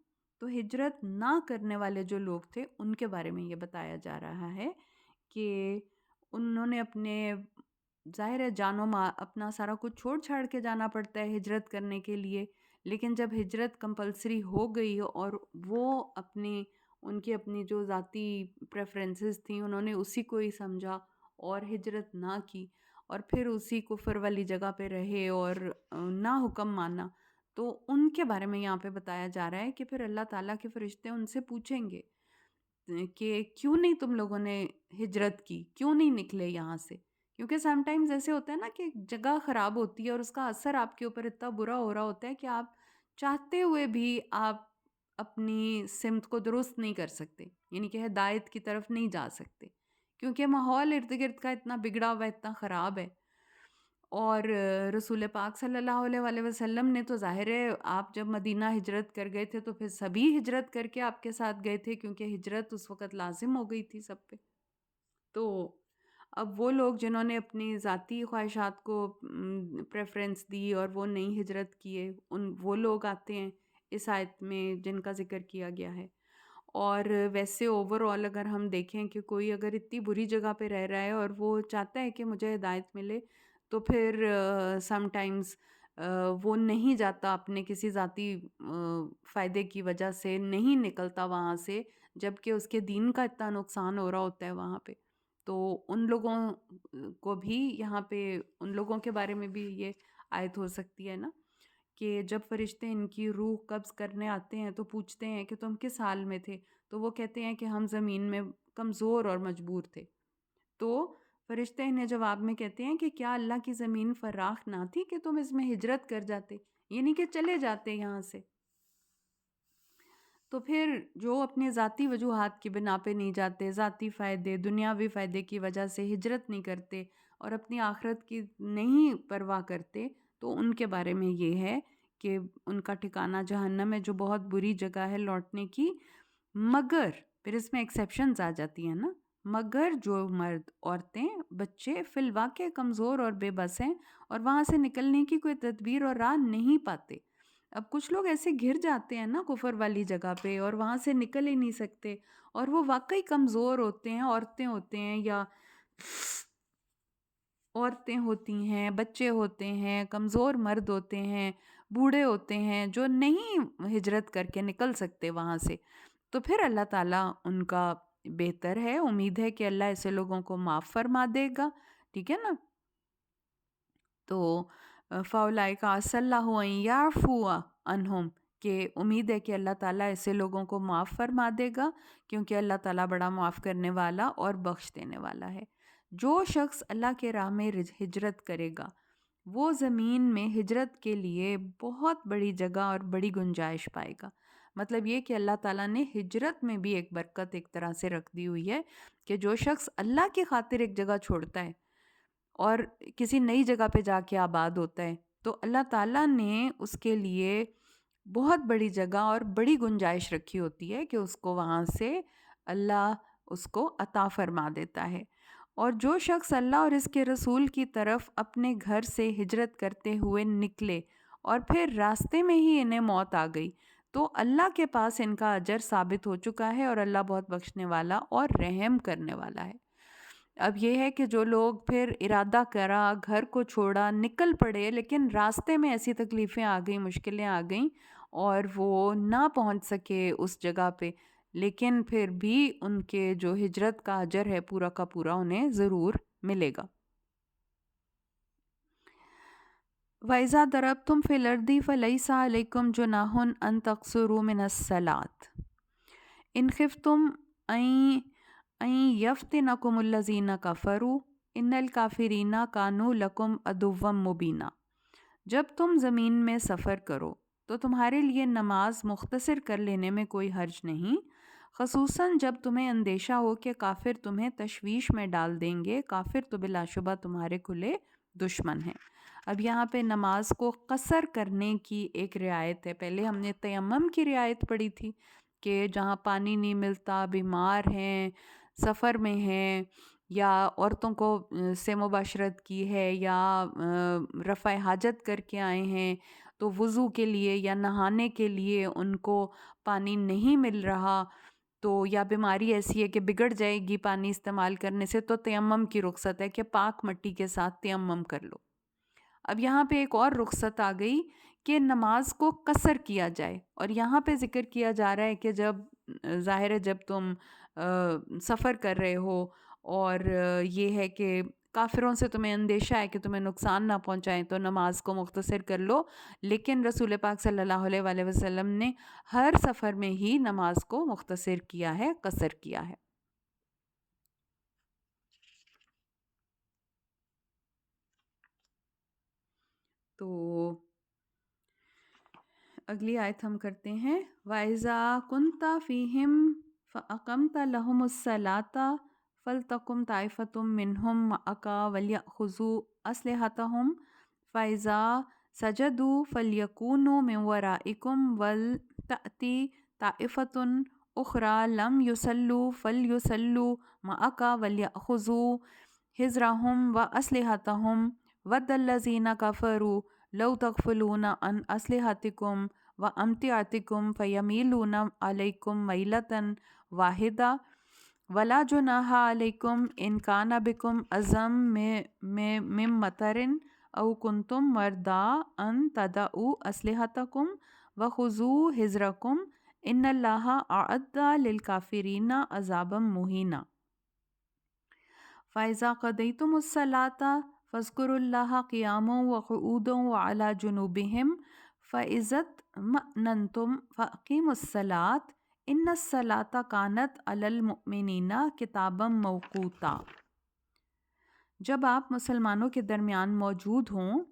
Speaker 1: تو ہجرت نہ کرنے والے جو لوگ تھے ان کے بارے میں یہ بتایا جا رہا ہے کہ انہوں نے اپنے ظاہر ہے جان و مال اپنا سارا کچھ چھوڑ چھاڑ کے جانا پڑتا ہے ہجرت کرنے کے لیے، لیکن جب ہجرت کمپلسری ہو گئی اور وہ ان کی اپنی جو ذاتی پریفرنسز تھیں انہوں نے اسی کو ہی سمجھا اور ہجرت نہ کی اور پھر اسی کفر والی جگہ پہ رہے اور نہ حکم مانا، تو ان کے بارے میں یہاں پہ بتایا جا رہا ہے کہ پھر اللہ تعالیٰ کے فرشتے ان سے پوچھیں گے کہ کیوں نہیں تم لوگوں نے ہجرت کی، کیوں نہیں نکلے یہاں سے؟ کیونکہ سم ٹائمز ایسے ہوتا ہے نا کہ جگہ خراب ہوتی ہے اور اس کا اثر آپ کے اوپر اتنا برا ہو رہا ہوتا ہے کہ آپ چاہتے ہوئے بھی آپ اپنی سمت کو درست نہیں کر سکتے، یعنی کہ ہدایت کی طرف نہیں جا سکتے کیونکہ ماحول ارد گرد کا اتنا بگڑا ہوا اتنا خراب ہے۔ اور رسول پاک صلی اللہ علیہ وآلہ وسلم نے تو ظاہر ہے آپ جب مدینہ ہجرت کر گئے تھے تو پھر سبھی ہجرت کر کے آپ کے ساتھ گئے تھے کیونکہ ہجرت اس وقت لازم ہو گئی تھی سب پہ۔ تو اب وہ لوگ جنہوں نے اپنی ذاتی خواہشات کو پریفرنس دی اور وہ نہیں ہجرت کیے، وہ لوگ آتے ہیں اس آیت میں جن کا ذکر کیا گیا ہے۔ اور ویسے اوور آل اگر ہم دیکھیں کہ کوئی اگر اتنی بری جگہ پہ رہ رہا ہے اور وہ چاہتا ہے کہ مجھے ہدایت ملے تو پھر سم ٹائمز وہ نہیں جاتا اپنے کسی ذاتی فائدے کی وجہ سے، نہیں نکلتا وہاں سے جب کہ اس کے دین کا اتنا نقصان ہو رہا ہوتا ہے وہاں پہ۔ تو ان لوگوں کو بھی یہاں پہ ان لوگوں کے بارے میں بھی یہ آیت ہو سکتی ہے نا کہ جب فرشتے ان کی روح قبض کرنے آتے ہیں تو پوچھتے ہیں کہ تم کس حال میں تھے؟ تو وہ کہتے ہیں کہ ہم زمین میں کمزور اور مجبور تھے۔ تو فرشتے انہیں جواب میں کہتے ہیں کہ کیا اللہ کی زمین فراخ نہ تھی کہ تم اس میں ہجرت کر جاتے، یعنی کہ چلے جاتے یہاں سے؟ تو پھر جو اپنے ذاتی وجوہات کی بنا پہ نہیں جاتے، ذاتی فائدے دنیاوی فائدے کی وجہ سے ہجرت نہیں کرتے اور اپنی آخرت کی نہیں پرواہ کرتے، تو ان کے بارے میں یہ ہے کہ ان کا ٹھکانہ جہنم ہے جو بہت بری جگہ ہے لوٹنے کی، مگر پھر اس میں ایکسیپشنز آ جاتی ہیں نا، مگر جو مرد عورتیں بچے فی الواقع کمزور اور بے بس ہیں اور وہاں سے نکلنے کی کوئی تدبیر اور راہ نہیں پاتے۔ اب کچھ لوگ ایسے گر جاتے ہیں نا کفر والی جگہ پہ اور وہاں سے نکل ہی نہیں سکتے اور وہ واقعی کمزور ہوتے ہیں، عورتیں ہوتے ہیں یا عورتیں ہوتی ہیں، بچے ہوتے ہیں، کمزور مرد ہوتے ہیں، بوڑھے ہوتے ہیں جو نہیں ہجرت کر کے نکل سکتے وہاں سے، تو پھر اللہ تعالیٰ ان کا بہتر ہے، امید ہے کہ اللہ ایسے لوگوں کو معاف فرما دے گا، ٹھیک ہے نا۔ تو فَأُولَئِکَ عَسَى اللَّهُ أَن يَعْفُوَ عَنْهُمْ کہ امید ہے کہ اللہ تعالیٰ ایسے لوگوں کو معاف فرما دے گا کیونکہ اللہ تعالیٰ بڑا معاف کرنے والا اور بخش دینے والا ہے۔ جو شخص اللہ کے راہ میں ہجرت کرے گا وہ زمین میں ہجرت کے لیے بہت بڑی جگہ اور بڑی گنجائش پائے گا۔ مطلب یہ کہ اللہ تعالیٰ نے ہجرت میں بھی ایک برکت ایک طرح سے رکھ دی ہوئی ہے کہ جو شخص اللہ کی خاطر ایک جگہ چھوڑتا ہے اور کسی نئی جگہ پہ جا کے آباد ہوتا ہے تو اللہ تعالیٰ نے اس کے لیے بہت بڑی جگہ اور بڑی گنجائش رکھی ہوتی ہے کہ اس کو وہاں سے اللہ اس کو عطا فرما دیتا ہے۔ اور جو شخص اللہ اور اس کے رسول کی طرف اپنے گھر سے ہجرت کرتے ہوئے نکلے اور پھر راستے میں ہی انہیں موت آ گئی تو اللہ کے پاس ان کا اجر ثابت ہو چکا ہے، اور اللہ بہت بخشنے والا اور رحم کرنے والا ہے۔ اب یہ ہے کہ جو لوگ پھر ارادہ کرا، گھر کو چھوڑا، نکل پڑے، لیکن راستے میں ایسی تکلیفیں آ گئیں، مشکلیں آ گئیں اور وہ نہ پہنچ سکے اس جگہ پہ، لیکن پھر بھی ان کے جو ہجرت کا اجر ہے پورا کا پورا انہیں ضرور ملے گا۔ وَإِذَا ضَرَبْتُمْ فِي الْأَرْضِ فَلَيْسَ عَلَيْكُمْ جُنَاحٌ أَن تَقْصُرُوا مِنَ الصَّلَاةِ إِنْ خِفْتُمْ أَن يَفْتِنَكُمُ الَّذِينَ كَفَرُوا إِنَّ الْكَافِرِينَ كَانُوا لَكُمْ عَدُوًّا مُبِينًا۔ جب تم زمین میں سفر کرو تو تمہارے لیے نماز مختصر کر لینے میں کوئی حرج نہیں، خصوصاً جب تمہیں اندیشہ ہو کہ کافر تمہیں تشویش میں ڈال دیں گے۔ کافر تو بلا شبہ تمہارے کھلے دشمن ہیں۔ اب یہاں پہ نماز کو قصر کرنے کی ایک رعایت ہے۔ پہلے ہم نے تیمم کی رعایت پڑھی تھی کہ جہاں پانی نہیں ملتا، بیمار ہیں، سفر میں ہیں، یا عورتوں کو سے مباشرت کی ہے، یا رفع حاجت کر کے آئے ہیں تو وضو کے لیے یا نہانے کے لیے ان کو پانی نہیں مل رہا، تو یا بیماری ایسی ہے کہ بگڑ جائے گی پانی استعمال کرنے سے، تو تیمم کی رخصت ہے کہ پاک مٹی کے ساتھ تیمم کر لو۔ اب یہاں پہ ایک اور رخصت آ گئی کہ نماز کو قصر کیا جائے، اور یہاں پہ ذکر کیا جا رہا ہے کہ جب ظاہر ہے جب تم سفر کر رہے ہو اور یہ ہے کہ کافروں سے تمہیں اندیشہ ہے کہ تمہیں نقصان نہ پہنچائیں تو نماز کو مختصر کر لو، لیکن رسول پاک صلی اللہ علیہ وآلہ وسلم نے ہر سفر میں ہی نماز کو مختصر کیا ہے، قصر کیا ہے۔ تو اگلی آیت ہم کرتے ہیں۔ وَإِذَا كُنْتَ فِيهِمْ فَأَقَمْتَ لَهُمُ الصَّلَاةَ فَلْتَقُمْ طَائِفَةٌ مِّنْهُمْ مَعَكَ وَلْيَأْخُذُوا أَسْلِحَتَهُمْ فَإِذَا سَجَدُوا فَلْيَكُونُوا مِنْ وَرَائِكُمْ وَلْتَأْتِ طَائِفَةٌ أُخْرَى لَمْ يُصَلُّوا فَلْيُصَلُّوا مَعَكَ وَلْيَأْخُذُوا حِذْرَهُمْ وَأَسْلِحَتَهُمْ وَدَّ الَّذِينَ كَفَرُوا لَوْ تَغْفُلُونَ عَنْ أَسْلِحَتِكُمْ وَأَمْتِعَتِكُمْ فَيَمِيلُونَ عَلَيْكُمْ مَيْلَةً وَاحِدَةً وَلَا جُنَاحَ عَلَيْكُمْ إِنْ كَانَ بِكُمْ أَذًى مِّن مَطَرٍ أَوْ كُنْتُمْ مَرْضَىٰ أَن تَضَعُوا أَسْلِحَتَكُمْ وَخُذُوا حِذْرَكُمْ إِنَّ اللَّهَ أَعَدَّ لِلْكَافِرِينَ عَذَابًا مُهِينًا۔ فَإِذَا قَضَيْتُمُ الصَّلَاةَ فَاذْكُرُوا اللَّهَ قِيَامًا وَقُعُودًا وَعَلَى جُنُوبِهِمْ فَإِذَا اطْمَأْنَنْتُمْ فَأَقِيمُوا الصَّلَاةَ إِنَّ الصَّلَاةَ كَانَتْ عَلَى الْمُؤْمِنِينَ كِتَابًا مَوْقُوتًا۔ جب آپ مسلمانوں کے درمیان موجود ہوں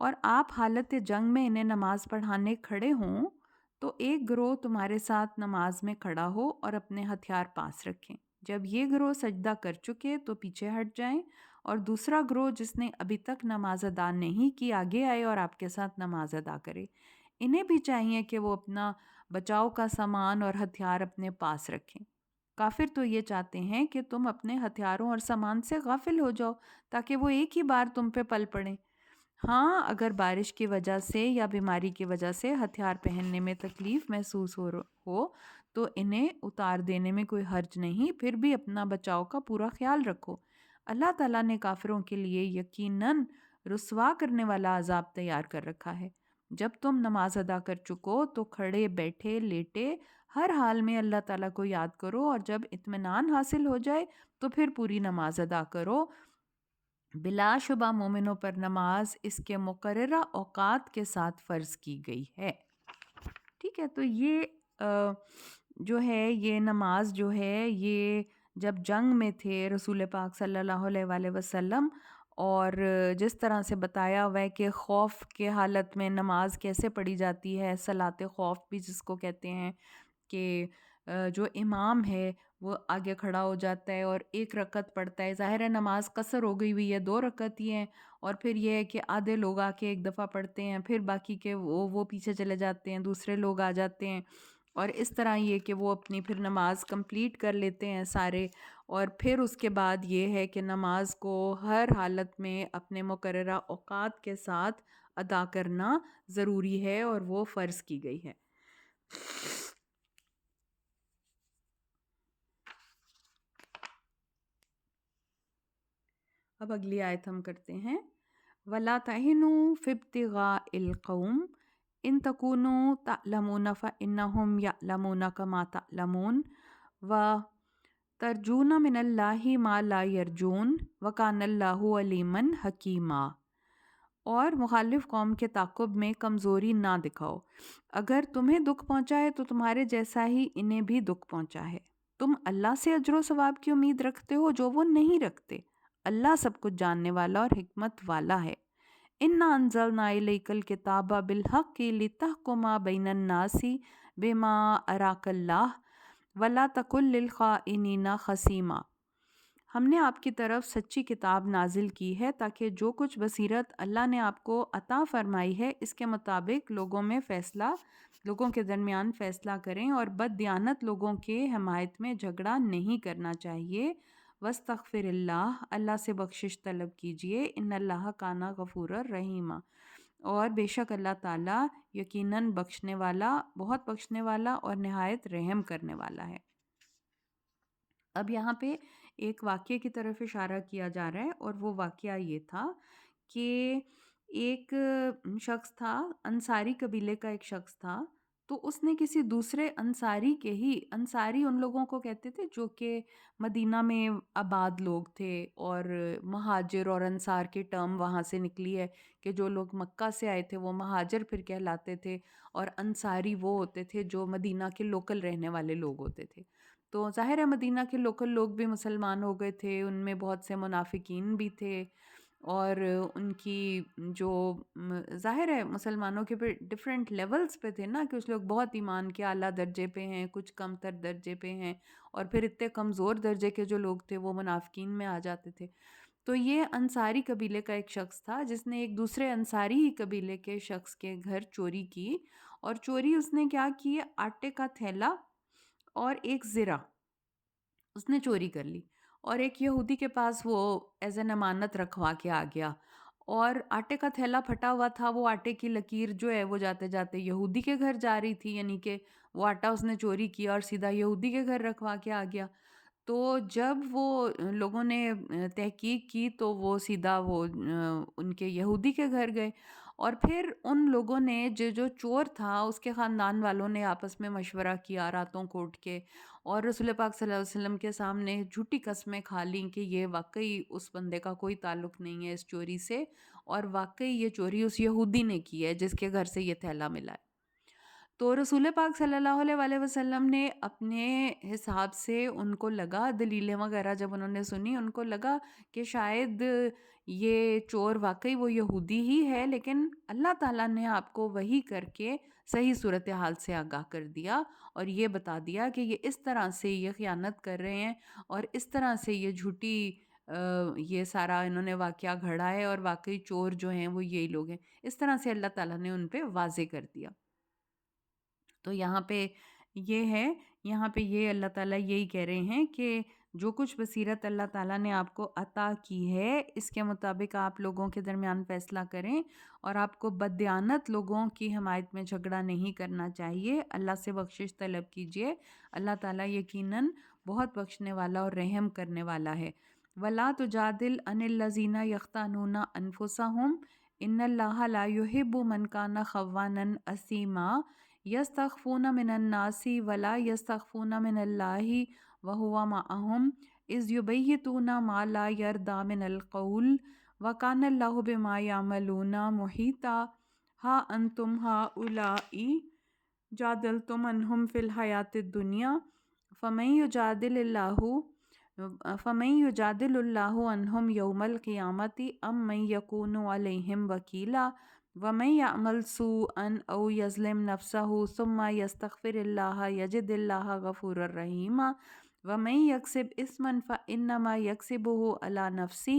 Speaker 1: اور آپ حالت جنگ میں انہیں نماز پڑھانے کھڑے ہوں تو ایک گروہ تمہارے ساتھ نماز میں کھڑا ہو اور اپنے ہتھیار پاس رکھیں۔ جب یہ گروہ سجدہ کر چکے تو پیچھے ہٹ جائیں، اور دوسرا گروہ جس نے ابھی تک نماز ادا نہیں کی آگے آئے اور آپ کے ساتھ نماز ادا کرے۔ انہیں بھی چاہیے کہ وہ اپنا بچاؤ کا سامان اور ہتھیار اپنے پاس رکھیں۔ کافر تو یہ چاہتے ہیں کہ تم اپنے ہتھیاروں اور سامان سے غافل ہو جاؤ تاکہ وہ ایک ہی بار تم پہ پل پڑیں۔ ہاں، اگر بارش کی وجہ سے یا بیماری کی وجہ سے ہتھیار پہننے میں تکلیف محسوس ہو تو انہیں اتار دینے میں کوئی حرج نہیں، پھر بھی اپنا بچاؤ کا پورا خیال رکھو۔ اللہ تعالیٰ نے کافروں کے لیے یقیناً رسوا کرنے والا عذاب تیار کر رکھا ہے۔ جب تم نماز ادا کر چکو تو کھڑے بیٹھے لیٹے ہر حال میں اللہ تعالیٰ کو یاد کرو، اور جب اطمینان حاصل ہو جائے تو پھر پوری نماز ادا کرو۔ بلا شبہ مومنوں پر نماز اس کے مقررہ اوقات کے ساتھ فرض کی گئی ہے۔ ٹھیک ہے، تو یہ جو ہے یہ نماز جو ہے یہ جب جنگ میں تھے رسول پاک صلی اللہ علیہ وآلہ وسلم، اور جس طرح سے بتایا ہوا ہے کہ خوف کے حالت میں نماز کیسے پڑھی جاتی ہے، صلاۃ خوف بھی جس کو کہتے ہیں، کہ جو امام ہے وہ آگے کھڑا ہو جاتا ہے اور ایک رکعت پڑھتا ہے۔ ظاہر ہے نماز قصر ہو گئی ہوئی ہے، 2 رکعت ہی ہیں، اور پھر یہ ہے کہ آدھے لوگ آ کے ایک دفعہ پڑھتے ہیں، پھر باقی کے وہ پیچھے چلے جاتے ہیں، دوسرے لوگ آ جاتے ہیں، اور اس طرح یہ کہ وہ اپنی پھر نماز کمپلیٹ کر لیتے ہیں سارے. اور پھر اس کے بعد یہ ہے کہ نماز کو ہر حالت میں اپنے مقررہ اوقات کے ساتھ ادا کرنا ضروری ہے اور وہ فرض کی گئی ہے. اب اگلی آیت ہم کرتے ہیں. وَلَا تَهِنُوا فِي ابْتِغَاءِ الْقَوْمِ إِن تَكُونُوا تَعْلَمُونَ فَإِنَّهُمْ يَعْلَمُونَ كَمَا تَعْلَمُونَ وَتَرْجُونَ مِنَ اللَّهِ مَا لَا يَرْجُونَ وَكَانَ اللَّهُ عَلِيمًا حَكِيمًا. اور مخالف قوم کے تعاقب میں کمزوری نہ دکھاؤ. اگر تمہیں دکھ پہنچا ہے تو تمہارے جیسا ہی انہیں بھی دکھ پہنچا ہے. تم اللہ سے اجر و ثواب کی امید رکھتے ہو جو وہ نہیں رکھتے. اللہ سب کچھ جاننے والا اور حکمت والا ہے. اِنَّا أَنزَلْنَا إِلَيْكَ الْكِتَابَ بِالْحَقِّ لِتَحْكُمَ بَيْنَ النَّاسِ بِمَا أَرَاكَ اللَّهُ وَلَا تَكُن لِّلْخَائِنِينَ خَصِيمًا. ہم نے آپ کی طرف سچی کتاب نازل کی ہے تاکہ جو کچھ بصیرت اللہ نے آپ کو عطا فرمائی ہے اس کے مطابق لوگوں کے درمیان فیصلہ کریں، اور بد دیانت لوگوں کے حمایت میں جھگڑا نہیں کرنا چاہیے. وَاسْتَغْفِرِ اللَّهَ، اللہ سے بخشش طلب کیجئے. إِنَّ اللَّهَ كَانَ غَفُورًا رَحِيمًا، اور بے شک اللہ تعالیٰ یقیناً بہت بخشنے والا اور نہایت رحم کرنے والا ہے. اب یہاں پہ ایک واقعے کی طرف اشارہ کیا جا رہا ہے، اور وہ واقعہ یہ تھا کہ ایک شخص تھا، انصاری قبیلے کا ایک شخص تھا. تو اس نے کسی دوسرے انصاری ان لوگوں کو کہتے تھے جو کہ مدینہ میں آباد لوگ تھے، اور مہاجر اور انصار کے ٹرم وہاں سے نکلی ہے کہ جو لوگ مکہ سے آئے تھے وہ مہاجر پھر کہلاتے تھے، اور انصاری وہ ہوتے تھے جو مدینہ کے لوکل رہنے والے لوگ ہوتے تھے. تو ظاہر ہے مدینہ کے لوکل لوگ بھی مسلمان ہو گئے تھے، ان میں بہت سے منافقین بھی تھے، اور ان کی جو ظاہر ہے مسلمانوں کے پہ ڈفرینٹ لیولز پہ تھے نا، کہ کچھ لوگ بہت ایمان کے اعلیٰ درجے پہ ہیں، کچھ کم تر درجے پہ ہیں، اور پھر اتنے کمزور درجے کے جو لوگ تھے وہ منافقین میں آ جاتے تھے. تو یہ انصاری قبیلے کا ایک شخص تھا جس نے ایک دوسرے انصاری ہی قبیلے کے شخص کے گھر چوری کی. اور چوری اس نے کیا کی؟ آٹے کا تھیلا اور ایک زرہ اس نے چوری کر لی، اور ایک یہودی کے پاس وہ ایز این امانت رکھوا کے آ گیا. اور آٹے کا تھیلا پھٹا ہوا تھا، وہ آٹے کی لکیر جو ہے وہ جاتے جاتے یہودی کے گھر جا رہی تھی، یعنی کہ وہ آٹا اس نے چوری کیا اور سیدھا یہودی کے گھر رکھوا کے آ گیا. تو جب وہ لوگوں نے تحقیق کی تو وہ سیدھا ان کے یہودی کے گھر گئے، اور پھر ان لوگوں نے جو چور تھا اس کے خاندان والوں نے آپس میں مشورہ کیا راتوں کو اٹھ کے، اور رسول پاک صلی اللہ علیہ وسلم کے سامنے جھوٹی قسمیں کھا لیں کہ یہ واقعی اس بندے کا کوئی تعلق نہیں ہے اس چوری سے، اور واقعی یہ چوری اس یہودی نے کی ہے جس کے گھر سے یہ تھیلا ملا ہے. تو رسول پاک صلی اللہ علیہ وسلم نے اپنے حساب سے ان کو لگا، دلیلیں وغیرہ جب انہوں نے سنی ان کو لگا کہ شاید یہ چور واقعی وہ یہودی ہی ہے، لیکن اللہ تعالیٰ نے آپ کو وحی کر کے صحیح صورتحال سے آگاہ کر دیا اور یہ بتا دیا کہ یہ اس طرح سے یہ خیانت کر رہے ہیں اور اس طرح سے یہ جھوٹی یہ سارا انہوں نے واقعہ گھڑا ہے، اور واقعی چور جو ہیں وہ یہی لوگ ہیں. اس طرح سے اللہ تعالیٰ نے ان پہ واضح کر دیا. تو یہاں پہ یہ اللہ تعالیٰ یہی کہہ رہے ہیں کہ جو کچھ بصیرت اللہ تعالیٰ نے آپ کو عطا کی ہے اس کے مطابق آپ لوگوں کے درمیان فیصلہ کریں، اور آپ کو بددیانت لوگوں کی حمایت میں جھگڑا نہیں کرنا چاہیے. اللہ سے بخشش طلب کیجئے، اللہ تعالیٰ یقیناً بہت بخشنے والا اور رحم کرنے والا ہے. وَلَا تُجَادِلْ عَنِ الَّذِينَ يَخْتَانُونَ أَنفُسَهُمْ إِنَّ اللَّهَ لَا يُحِبُّ مَنْ كَانَ خَوَّانًا أَثِيمًا يَسْتَخْفُونَ مِنَ النَّاسِ وَلَا يَسْتَخْفُونَ مِنَ اللَّهِ وَهُوَ مَعَهُمْ إِذْ يُبَيِّتُونَ مَا لَا يَرْضَىٰ مِنَ الْقَوْلِ وَكَانَ اللَّهُ بِمَا يَعْمَلُونَ مُحِيطًا. هَا أَنْتُمْ هَٰؤُلَاءِ جَادَلْتُمْ عَنْهُمْ فِي الْحَيَاةِ الدُّنْيَا فَمَن يُجَادِلُ اللَّهُ عَنْهُمْ يَوْمَ الْقِيَامَةِ أَم مَّن يَكُونُ عَلَيْهِمْ وَكِيلًا. وَمَن يَعْمَلْ سُوءًا أَوْ يَظْلِمْ نَفْسَهُ ثُمَّ يَسْتَغْفِرِ اللَّهَ يَجِدِ اللَّهَ غَفُورًا رَحِيمًا. وَمَن يَكْسِبْ إِثْمًا فَإِنَّمَا يَكْسِبُهُ عَلَىٰ نَفْسِهِ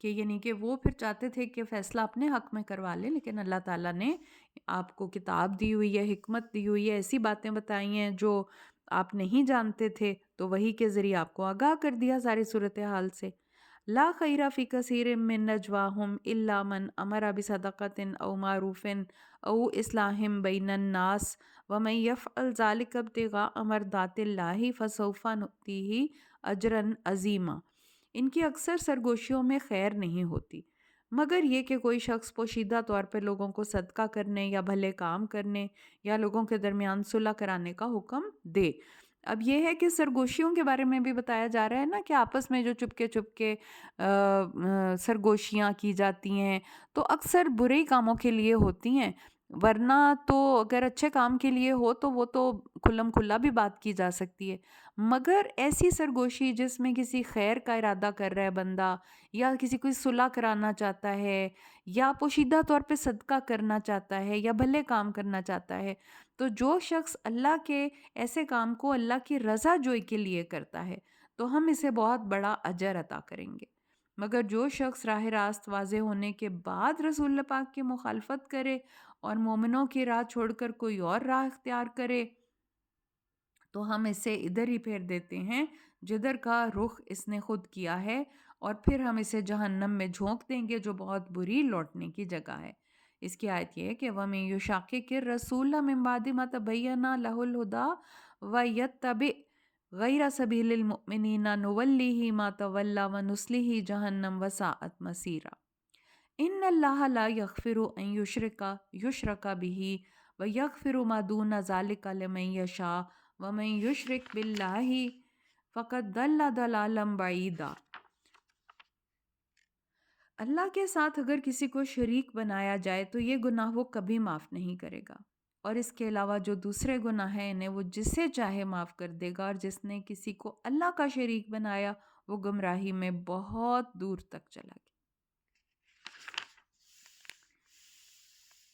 Speaker 1: کہ یعنی کہ وہ پھر چاہتے تھے کہ فیصلہ اپنے حق میں کروا لیں، لیکن اللہ تعالیٰ نے آپ کو کتاب دی ہوئی ہے، حکمت دی ہوئی ہے، ایسی باتیں بتائی ہیں جو آپ نہیں جانتے تھے، تو وہی کے ذریعے آپ کو آگاہ کر دیا ساری صورتحال سے۔ لا خیر فی کثیر من نجواہم الا من امر بصدقۃ او معروف او اصلاح بین الناس ومن یفعل ذلک ابتغاء مرضات اللہ فسوف نؤتیہ اجرا عظیما۔ ان کی اکثر سرگوشیوں میں خیر نہیں ہوتی مگر یہ کہ کوئی شخص پوشیدہ طور پہ لوگوں کو صدقہ کرنے یا بھلے کام کرنے یا لوگوں کے درمیان صلح کرانے کا حکم دے۔ اب یہ ہے کہ سرگوشیوں کے بارے میں بھی بتایا جا رہا ہے نا، کہ آپس میں جو چپ کے سرگوشیاں کی جاتی ہیں تو اکثر برے کاموں کے لیے ہوتی ہیں، ورنہ تو اگر اچھے کام کے لیے ہو تو وہ تو کھلم کھلا بھی بات کی جا سکتی ہے۔ مگر ایسی سرگوشی جس میں کسی خیر کا ارادہ کر رہا ہے بندہ، یا کسی کوئی صلح کرانا چاہتا ہے، یا پوشیدہ طور پہ صدقہ کرنا چاہتا ہے، یا بھلے کام کرنا چاہتا ہے، تو جو شخص اللہ کے ایسے کام کو اللہ کی رضا جوئی کے لیے کرتا ہے تو ہم اسے بہت بڑا اجر عطا کریں گے۔ مگر جو شخص راہ راست واضح ہونے کے بعد رسول اللہ پاک کی مخالفت کرے اور مومنوں کی راہ چھوڑ کر کوئی اور راہ اختیار کرے تو ہم اسے ادھر ہی پھیر دیتے ہیں جدھر کا رخ اس نے خود کیا ہے، اور پھر ہم اسے جہنم میں جھونک دیں گے جو بہت بری لوٹنے کی جگہ ہے۔ اس کی آیت یہ ہے کہ وَمَن يُشَاقِقِ الرَّسُولَ مِن بَعْدِ مَا تَبَيَّنَ لَهُ الْهُدَىٰ وَيَتَّبِعْ غَيْرَ سَبِيلِ الْمُؤْمِنِينَ نُوَلِّهِ مَا تَوَلَّىٰ وَنُصْلِهِ جَهَنَّمَ وَسَاءَتْ مَصِيرًا۔ إِنَّ اللَّهَ لَا يَغْفِرُ أَن يُشْرَكَ بِهِ وَيَغْفِرُ مَا دُونَ ذَلِكَ لِمَن يَشَاءُ وَمَن يُشْرِكْ بِاللَّهِ فَقَدْ ضَلَّ ضَلَالًا بَعِيدًا۔ اللہ کے ساتھ اگر کسی کو شریک بنایا جائے تو یہ گناہ وہ کبھی معاف نہیں کرے گا، اور اس کے علاوہ جو دوسرے گناہ ہیں انہیں وہ جسے چاہے معاف کر دے گا، اور جس نے کسی کو اللہ کا شریک بنایا وہ گمراہی میں بہت دور تک چلا گیا۔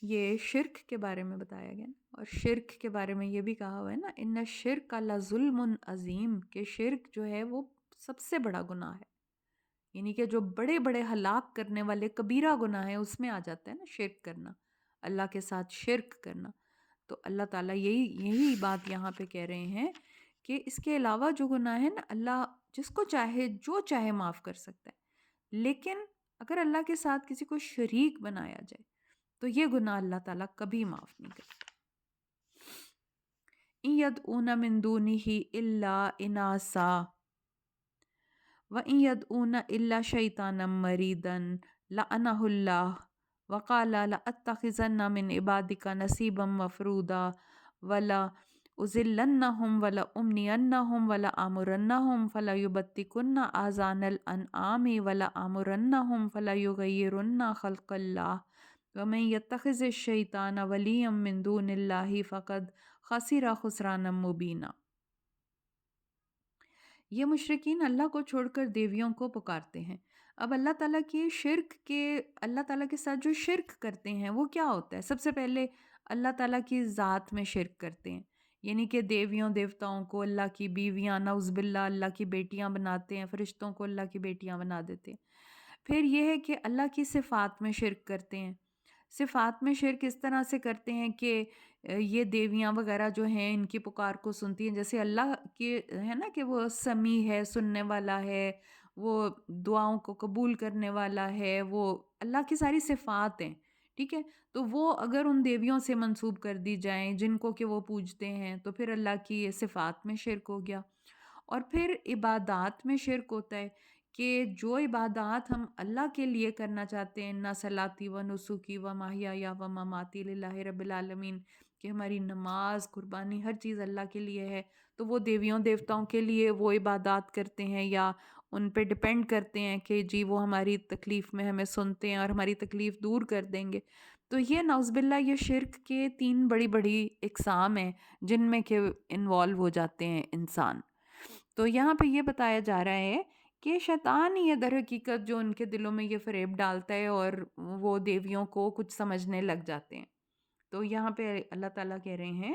Speaker 1: یہ شرک کے بارے میں بتایا گیا، اور شرک کے بارے میں یہ بھی کہا ہوا ہے نا، ان الشرک لظلم عظیم، کہ شرک جو ہے وہ سب سے بڑا گناہ ہے، یعنی کہ جو بڑے بڑے ہلاک کرنے والے کبیرہ گناہ ہیں اس میں آ جاتا ہے نا شرک کرنا، اللہ کے ساتھ شرک کرنا۔ تو اللہ تعالیٰ یہی بات یہاں پہ کہہ رہے ہیں کہ اس کے علاوہ جو گناہ ہے نا، اللہ جس کو چاہے جو چاہے معاف کر سکتا ہے، لیکن اگر اللہ کے ساتھ کسی کو شریک بنایا جائے تو یہ گناہ اللہ تعالیٰ کبھی معاف نہیں کرتا۔ إِن يَدْعُونَ مِن دُونِهِ إِلَّا إِنَاثًا وَإِن يَدْعُونَ إِلَّا شَيْطَانًا مَرِيدًا لَعَنَهُ اللَّهُ وَقَالَ لَأَتَّخِذَنَّ مِنْ عِبَادِكَ نَصِيبًا مَفْرُوضًا وَلَأُضِلَّنَّهُمْ وَلَأُمْنِيَنَّهُمْ وَلَآمُرَنَّهُمْ فَلَيُبَتِّكُنَّ آذَانَ الْأَنْعَامِ وَلَآمُرَنَّهُمْ فَلَيُغَيِّرُنَّ خَلْقَ اللَّهِ وَمَن يَتَّخِذِ الشَّيْطَانَ وَلِيًّا مِّن دُونِ اللَّهِ فَقَدْ خَسِرَ خُسْرَانًا مُبِينًا۔ یہ مشرکین اللہ کو چھوڑ کر دیویوں کو پکارتے ہیں۔ اب اللہ تعالیٰ اللہ تعالیٰ کے ساتھ جو شرک کرتے ہیں وہ کیا ہوتا ہے؟ سب سے پہلے اللہ تعالیٰ کی ذات میں شرک کرتے ہیں، یعنی کہ دیویوں دیوتاؤں کو اللہ کی بیویاں، نعوذ باللہ اللہ کی بیٹیاں بناتے ہیں، فرشتوں کو اللہ کی بیٹیاں بنا دیتے ہیں۔ پھر یہ ہے کہ اللہ کی صفات میں شرک کرتے ہیں۔ صفات میں شرک اس طرح سے کرتے ہیں کہ یہ دیویاں وغیرہ جو ہیں ان کی پکار کو سنتی ہیں، جیسے اللہ کے ہے نا کہ وہ سمیع ہے، سننے والا ہے، وہ دعاؤں کو قبول کرنے والا ہے، وہ اللہ کی ساری صفات ہیں، ٹھیک ہے؟ تو وہ اگر ان دیویوں سے منسوب کر دی جائیں جن کو کہ وہ پوجتے ہیں تو پھر اللہ کی یہ صفات میں شرک ہو گیا۔ اور پھر عبادات میں شرک ہوتا ہے کہ جو عبادات ہم اللہ کے لیے کرنا چاہتے ہیں، نا صلاتی و نسکی و ماہیا و مماتی للہ رب العالمین، کہ ہماری نماز، قربانی، ہر چیز اللہ کے لیے ہے، تو وہ دیویوں دیوتاؤں کے لیے وہ عبادات کرتے ہیں یا ان پہ ڈپینڈ کرتے ہیں کہ جی وہ ہماری تکلیف میں ہمیں سنتے ہیں اور ہماری تکلیف دور کر دیں گے۔ تو یہ نعوذ باللہ یہ شرک کے 3 بڑی بڑی اقسام ہیں جن میں کہ انوالو ہو جاتے ہیں انسان۔ تو یہاں پہ یہ بتایا جا رہا ہے کہ شیطان ہی ہے در حقیقت جو ان کے دلوں میں یہ فریب ڈالتا ہے اور وہ دیویوں کو کچھ سمجھنے لگ جاتے ہیں۔ تو یہاں پہ اللہ تعالیٰ کہہ رہے ہیں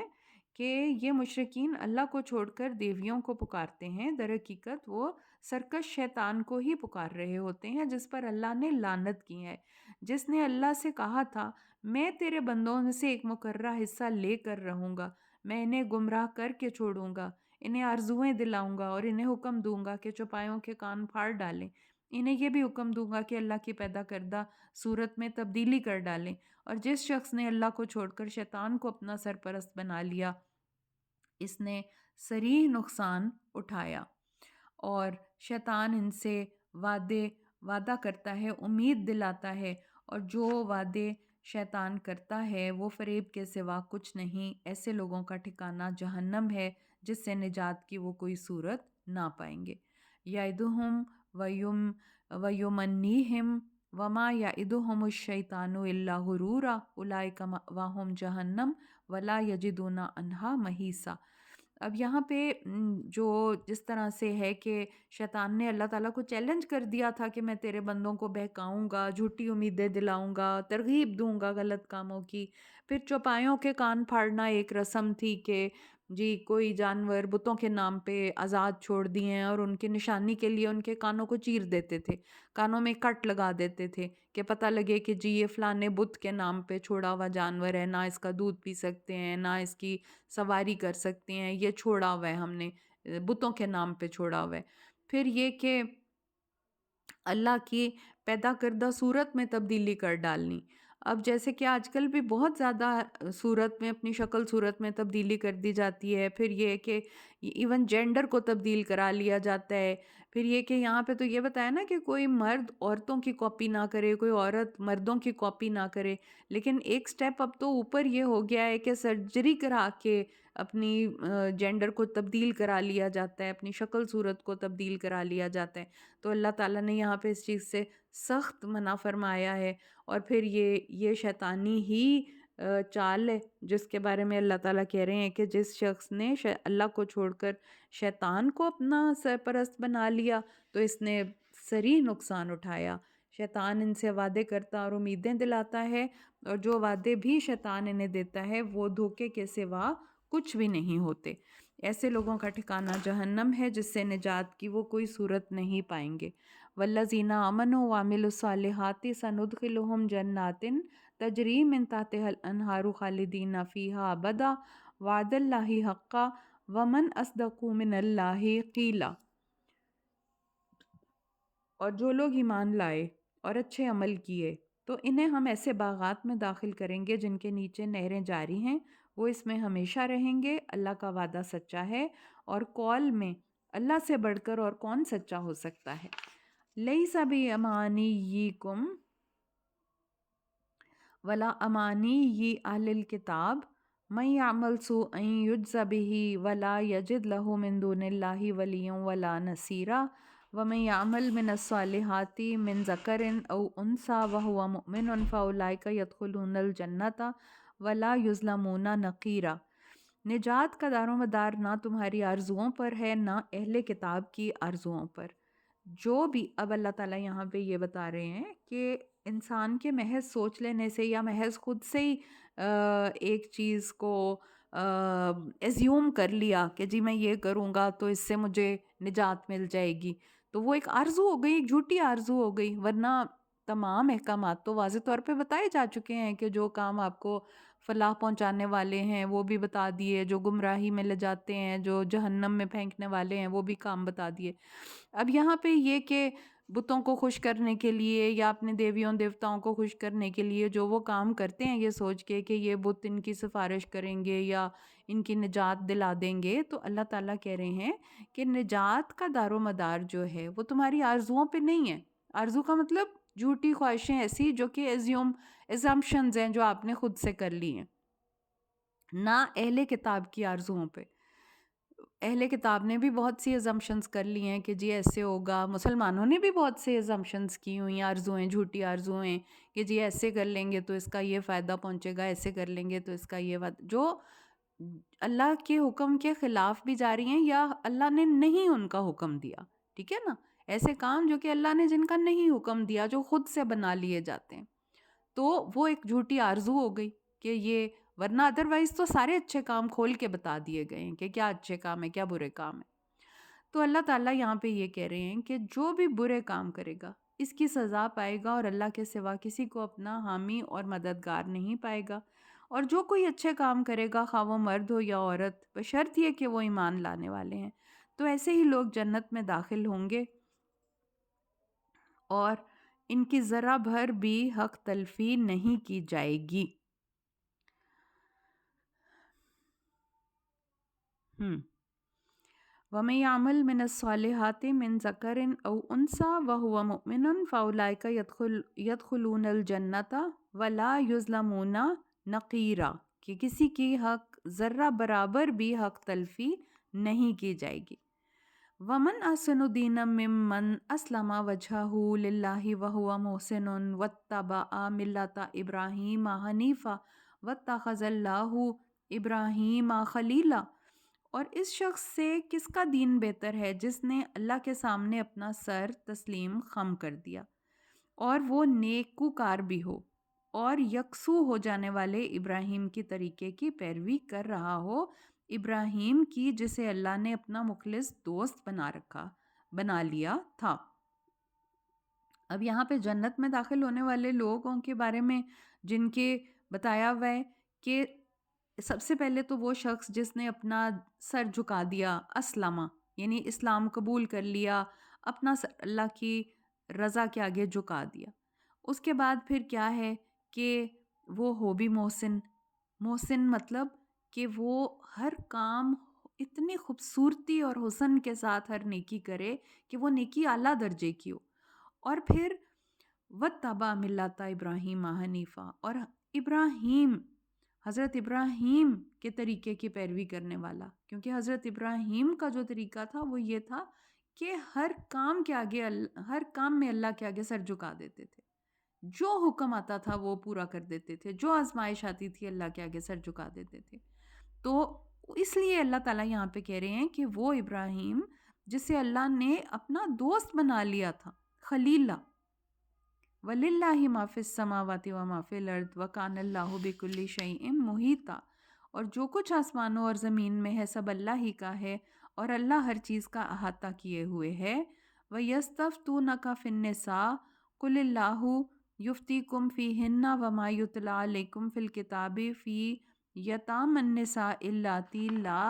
Speaker 1: کہ یہ مشرکین اللہ کو چھوڑ کر دیویوں کو پکارتے ہیں، در حقیقت وہ سرکش شیطان کو ہی پکار رہے ہوتے ہیں جس پر اللہ نے لعنت کی ہے، جس نے اللہ سے کہا تھا میں تیرے بندوں میں سے ایک مقررہ حصہ لے کر رہوں گا، میں انہیں گمراہ کر کے چھوڑوں گا، انہیں آرزویں دلاؤں گا اور انہیں حکم دوں گا کہ چوپایوں کے کان پھاڑ ڈالیں، انہیں یہ بھی حکم دوں گا کہ اللہ کی پیدا کردہ صورت میں تبدیلی کر ڈالیں، اور جس شخص نے اللہ کو چھوڑ کر شیطان کو اپنا سرپرست بنا لیا اس نے صریح نقصان اٹھایا۔ اور شیطان ان سے وعدہ کرتا ہے، امید دلاتا ہے، اور جو وعدے شیطان کرتا ہے وہ فریب کے سوا کچھ نہیں۔ ایسے لوگوں کا ٹھکانہ جہنم ہے جس سے نجات کی وہ کوئی صورت نہ پائیں گے۔ یعدہم ویمنیہم وما یعدہم الشیطان الا غرورا اولئک مأواہم جہنم ولا یجدون عنہا محیصا۔ اب یہاں پہ جس طرح سے ہے کہ شیطان نے اللہ تعالیٰ کو چیلنج کر دیا تھا کہ میں تیرے بندوں کو بہکاؤں گا، جھوٹی امیدیں دلاؤں گا، ترغیب دوں گا غلط کاموں کی۔ پھر چوپایوں کے کان پھاڑنا ایک رسم تھی کہ جی کوئی جانور بتوں کے نام پہ آزاد چھوڑ دیے ہیں اور ان کی نشانی کے لیے ان کے کانوں کو چیر دیتے تھے، کانوں میں کٹ لگا دیتے تھے کہ پتہ لگے کہ جی یہ فلانے بت کے نام پہ چھوڑا ہوا جانور ہے، نہ اس کا دودھ پی سکتے ہیں، نہ اس کی سواری کر سکتے ہیں، یہ چھوڑا ہوا ہے ہم نے، بتوں کے نام پہ چھوڑا ہوا ہے۔ پھر یہ کہ اللہ کی پیدا کردہ صورت میں تبدیلی کر ڈالنی۔ اب جیسے کہ آج کل بھی بہت زیادہ صورت میں اپنی شکل صورت میں تبدیلی کر دی جاتی ہے۔ پھر یہ کہ ایون جینڈر کو تبدیل کرا لیا جاتا ہے۔ پھر یہ کہ یہاں پہ تو یہ بتایا نا کہ کوئی مرد عورتوں کی کاپی نہ کرے، کوئی عورت مردوں کی کاپی نہ کرے، لیکن ایک سٹیپ اب تو اوپر یہ ہو گیا ہے کہ سرجری کرا کے اپنی جینڈر کو تبدیل کرا لیا جاتا ہے، اپنی شکل صورت کو تبدیل کرا لیا جاتا ہے۔ تو اللہ تعالیٰ نے یہاں پہ اس چیز سے سخت منع فرمایا ہے۔ اور پھر یہ شیطانی ہی چال ہے جس کے بارے میں اللہ تعالیٰ کہہ رہے ہیں کہ جس شخص نے اللہ کو چھوڑ کر شیطان کو اپنا سرپرست بنا لیا تو اس نے صریح نقصان اٹھایا۔ شیطان ان سے وعدے کرتا اور امیدیں دلاتا ہے، اور جو وعدے بھی شیطان انہیں دیتا ہے وہ دھوکے کے سوا کچھ بھی نہیں ہوتے۔ ایسے لوگوں کا ٹھکانہ جہنم ہے جس سے نجات کی وہ کوئی صورت نہیں پائیں گے۔ والذین آمنوا وعملوا الصالحات سندخلهم جنات تجری من تحتها الانہار خالدین فیہا ابدا وعد اللہ حقا ومن اصدق من اللہ قیلا۔ اور جو لوگ ایمان لائے اور اچھے عمل کیے تو انہیں ہم ایسے باغات میں داخل کریں گے جن کے نیچے نہریں جاری ہیں، وہ اس میں ہمیشہ رہیں گے۔ اللہ کا وعدہ سچا ہے، اور قول میں اللہ سے بڑھ کر اور کون سچا ہو سکتا ہے۔ لیس بِأَمَانِيِّکُمْ ولا امانی اہل الکتاب من یعمل سوءا یجز بہ ولا یجد لہ من دون اللہ ولیا ولا نصیرا ومن یعمل من الصالحات من ذکر او انثی وہو مؤمن فاولئک یدخلون الجنۃ ولا یظلمون نقیرا۔ نجات کا دار و مدار نہ تمہاری آرزوؤں پر ہے نہ اہل کتاب کی آرزوؤں پر۔ جو بھی اب اللہ تعالیٰ یہاں پہ یہ بتا رہے ہیں کہ انسان کے محض سوچ لینے سے یا محض خود سے ہی ایک چیز کو ایزیوم کر لیا کہ جی میں یہ کروں گا تو اس سے مجھے نجات مل جائے گی، تو وہ ایک آرزو ہو گئی، ایک جھوٹی آرزو ہو گئی۔ ورنہ تمام احکامات تو واضح طور پہ بتائے جا چکے ہیں کہ جو کام آپ کو فلاح پہنچانے والے ہیں وہ بھی بتا دیے، جو گمراہی میں لے جاتے ہیں، جو جہنم میں پھینکنے والے ہیں وہ بھی کام بتا دیے۔ اب یہاں پہ یہ کہ بتوں کو خوش کرنے کے لیے یا اپنے دیویوں دیوتاؤں کو خوش کرنے کے لیے جو وہ کام کرتے ہیں یہ سوچ کے کہ یہ بت ان کی سفارش کریں گے یا ان کی نجات دلا دیں گے، تو اللہ تعالیٰ کہہ رہے ہیں کہ نجات کا دار و مدار جو ہے وہ تمہاری آرزوؤں پہ نہیں ہے۔ آرزو کا مطلب جھوٹی خواہشیں ایسی جو کہ ایزمپشنز ہیں جو آپ نے خود سے کر لی ہیں، نہ اہل کتاب کی آرزوؤں پہ۔ اہل کتاب نے بھی بہت سی ایزمپشنز کر لی ہیں کہ جی ایسے ہوگا، مسلمانوں نے بھی بہت سی ایزمپشنز کی ہوئی ہیں، آرزویں، جھوٹی آرزویں کہ جی ایسے کر لیں گے تو اس کا یہ فائدہ پہنچے گا، ایسے کر لیں گے تو اس کا یہ جو اللہ کے حکم کے خلاف بھی جاری ہیں یا اللہ نے نہیں ان کا حکم دیا، ٹھیک ہے نا، ایسے کام جو کہ اللہ نے جن کا نہیں حکم دیا جو خود سے بنا لیے جاتے ہیں، تو وہ ایک جھوٹی آرزو ہو گئی کہ یہ ورنہ ادروائز تو سارے اچھے کام کھول کے بتا دیے گئے ہیں کہ کیا اچھے کام ہے کیا برے کام ہیں. تو اللہ تعالیٰ یہاں پہ یہ کہہ رہے ہیں کہ جو بھی برے کام کرے گا اس کی سزا پائے گا، اور اللہ کے سوا کسی کو اپنا حامی اور مددگار نہیں پائے گا. اور جو کوئی اچھے کام کرے گا، خواہ وہ مرد ہو یا عورت، بشرط یہ کہ وہ ایمان لانے والے ہیں، تو ایسے ہی لوگ جنت میں داخل ہوں گے اور ان کی ذرا بھر بھی حق تلفی نہیں کی جائے گی. وَمَن يَعْمَلْ مِنَ الصَّالِحَاتِ مِن ذَكَرٍ أَوْ أُنثَىٰ وَهُوَ مُؤْمِنٌ فَأُولَٰئِكَ يَدْخُلُونَ الْجَنَّةَ وَلَا يُظْلَمُونَ نَقِيرًا، کہ کسی کی حق ذرہ برابر بھی حق تلفی نہیں کی جائے گی. وَمَنْ أَحْسَنُ دِينًا مِّمَّنْ أَسْلَمَ وَجْهَهُ لِلَّهِ وَهُوَ مُحْسِنٌ وَاتَّبَعَ مِلَّةَ إِبْرَاهِيمَ حَنِيفًا وَاتَّخَذَ اللَّهُ إِبْرَاهِيمَ خَلِيلًا. اور اس شخص سے کس کا دین بہتر ہے جس نے اللہ کے سامنے اپنا سر تسلیم خم کر دیا اور وہ نیکوکار بھی ہو اور یکسو ہو جانے والے ابراہیم کی طریقے کی پیروی کر رہا ہو، ابراہیم کی جسے اللہ نے اپنا مخلص دوست بنا لیا تھا. اب یہاں پہ جنت میں داخل ہونے والے لوگوں کے بارے میں جن کے بتایا ہوا ہے کہ سب سے پہلے تو وہ شخص جس نے اپنا سر جھکا دیا، اسلامہ یعنی اسلام قبول کر لیا، اپنا سر اللہ کی رضا کے آگے جھکا دیا. اس کے بعد پھر کیا ہے کہ وہ ہو بھی محسن مطلب کہ وہ ہر کام اتنی خوبصورتی اور حسن کے ساتھ ہر نیکی کرے کہ وہ نیکی اعلیٰ درجے کی ہو. اور پھر وَاتَّبَعَ مِلَّةَ إِبْرَاهِيمَ حَنِيفًا، اور حضرت ابراہیم کے طریقے کی پیروی کرنے والا، کیونکہ حضرت ابراہیم کا جو طریقہ تھا وہ یہ تھا کہ ہر کام میں اللہ کے آگے سر جھکا دیتے تھے، جو حکم آتا تھا وہ پورا کر دیتے تھے، جو آزمائش آتی تھی اللہ کے آگے سر جھکا دیتے تھے. تو اس لیے اللہ تعالیٰ یہاں پہ کہہ رہے ہیں کہ وہ ابراہیم جسے اللہ نے اپنا دوست بنا لیا تھا، خلیلہ. وَلِلَّهِ مَا فِي السَّمَاوَاتِ وَمَا فِي الْأَرْضِ وَكَانَ اللَّهُ بِكُلِّ شَيْءٍ مُحِيطًا، اور جو کچھ آسمانوں اور زمین میں ہے سب اللہ ہی کا ہے اور اللہ ہر چیز کا احاطہ کیے ہوئے ہے. وَيَسْتَفْتُونَكَ فِي النِّسَاءِ قُلِ اللَّهُ يُفْتِيكُمْ فِيهِنَّ وَمَا يُتْلَىٰ عَلَيْكُمْ فِي الْكِتَابِ فِي يَتَامَى النِّسَاءِ اللَّاتِي لَا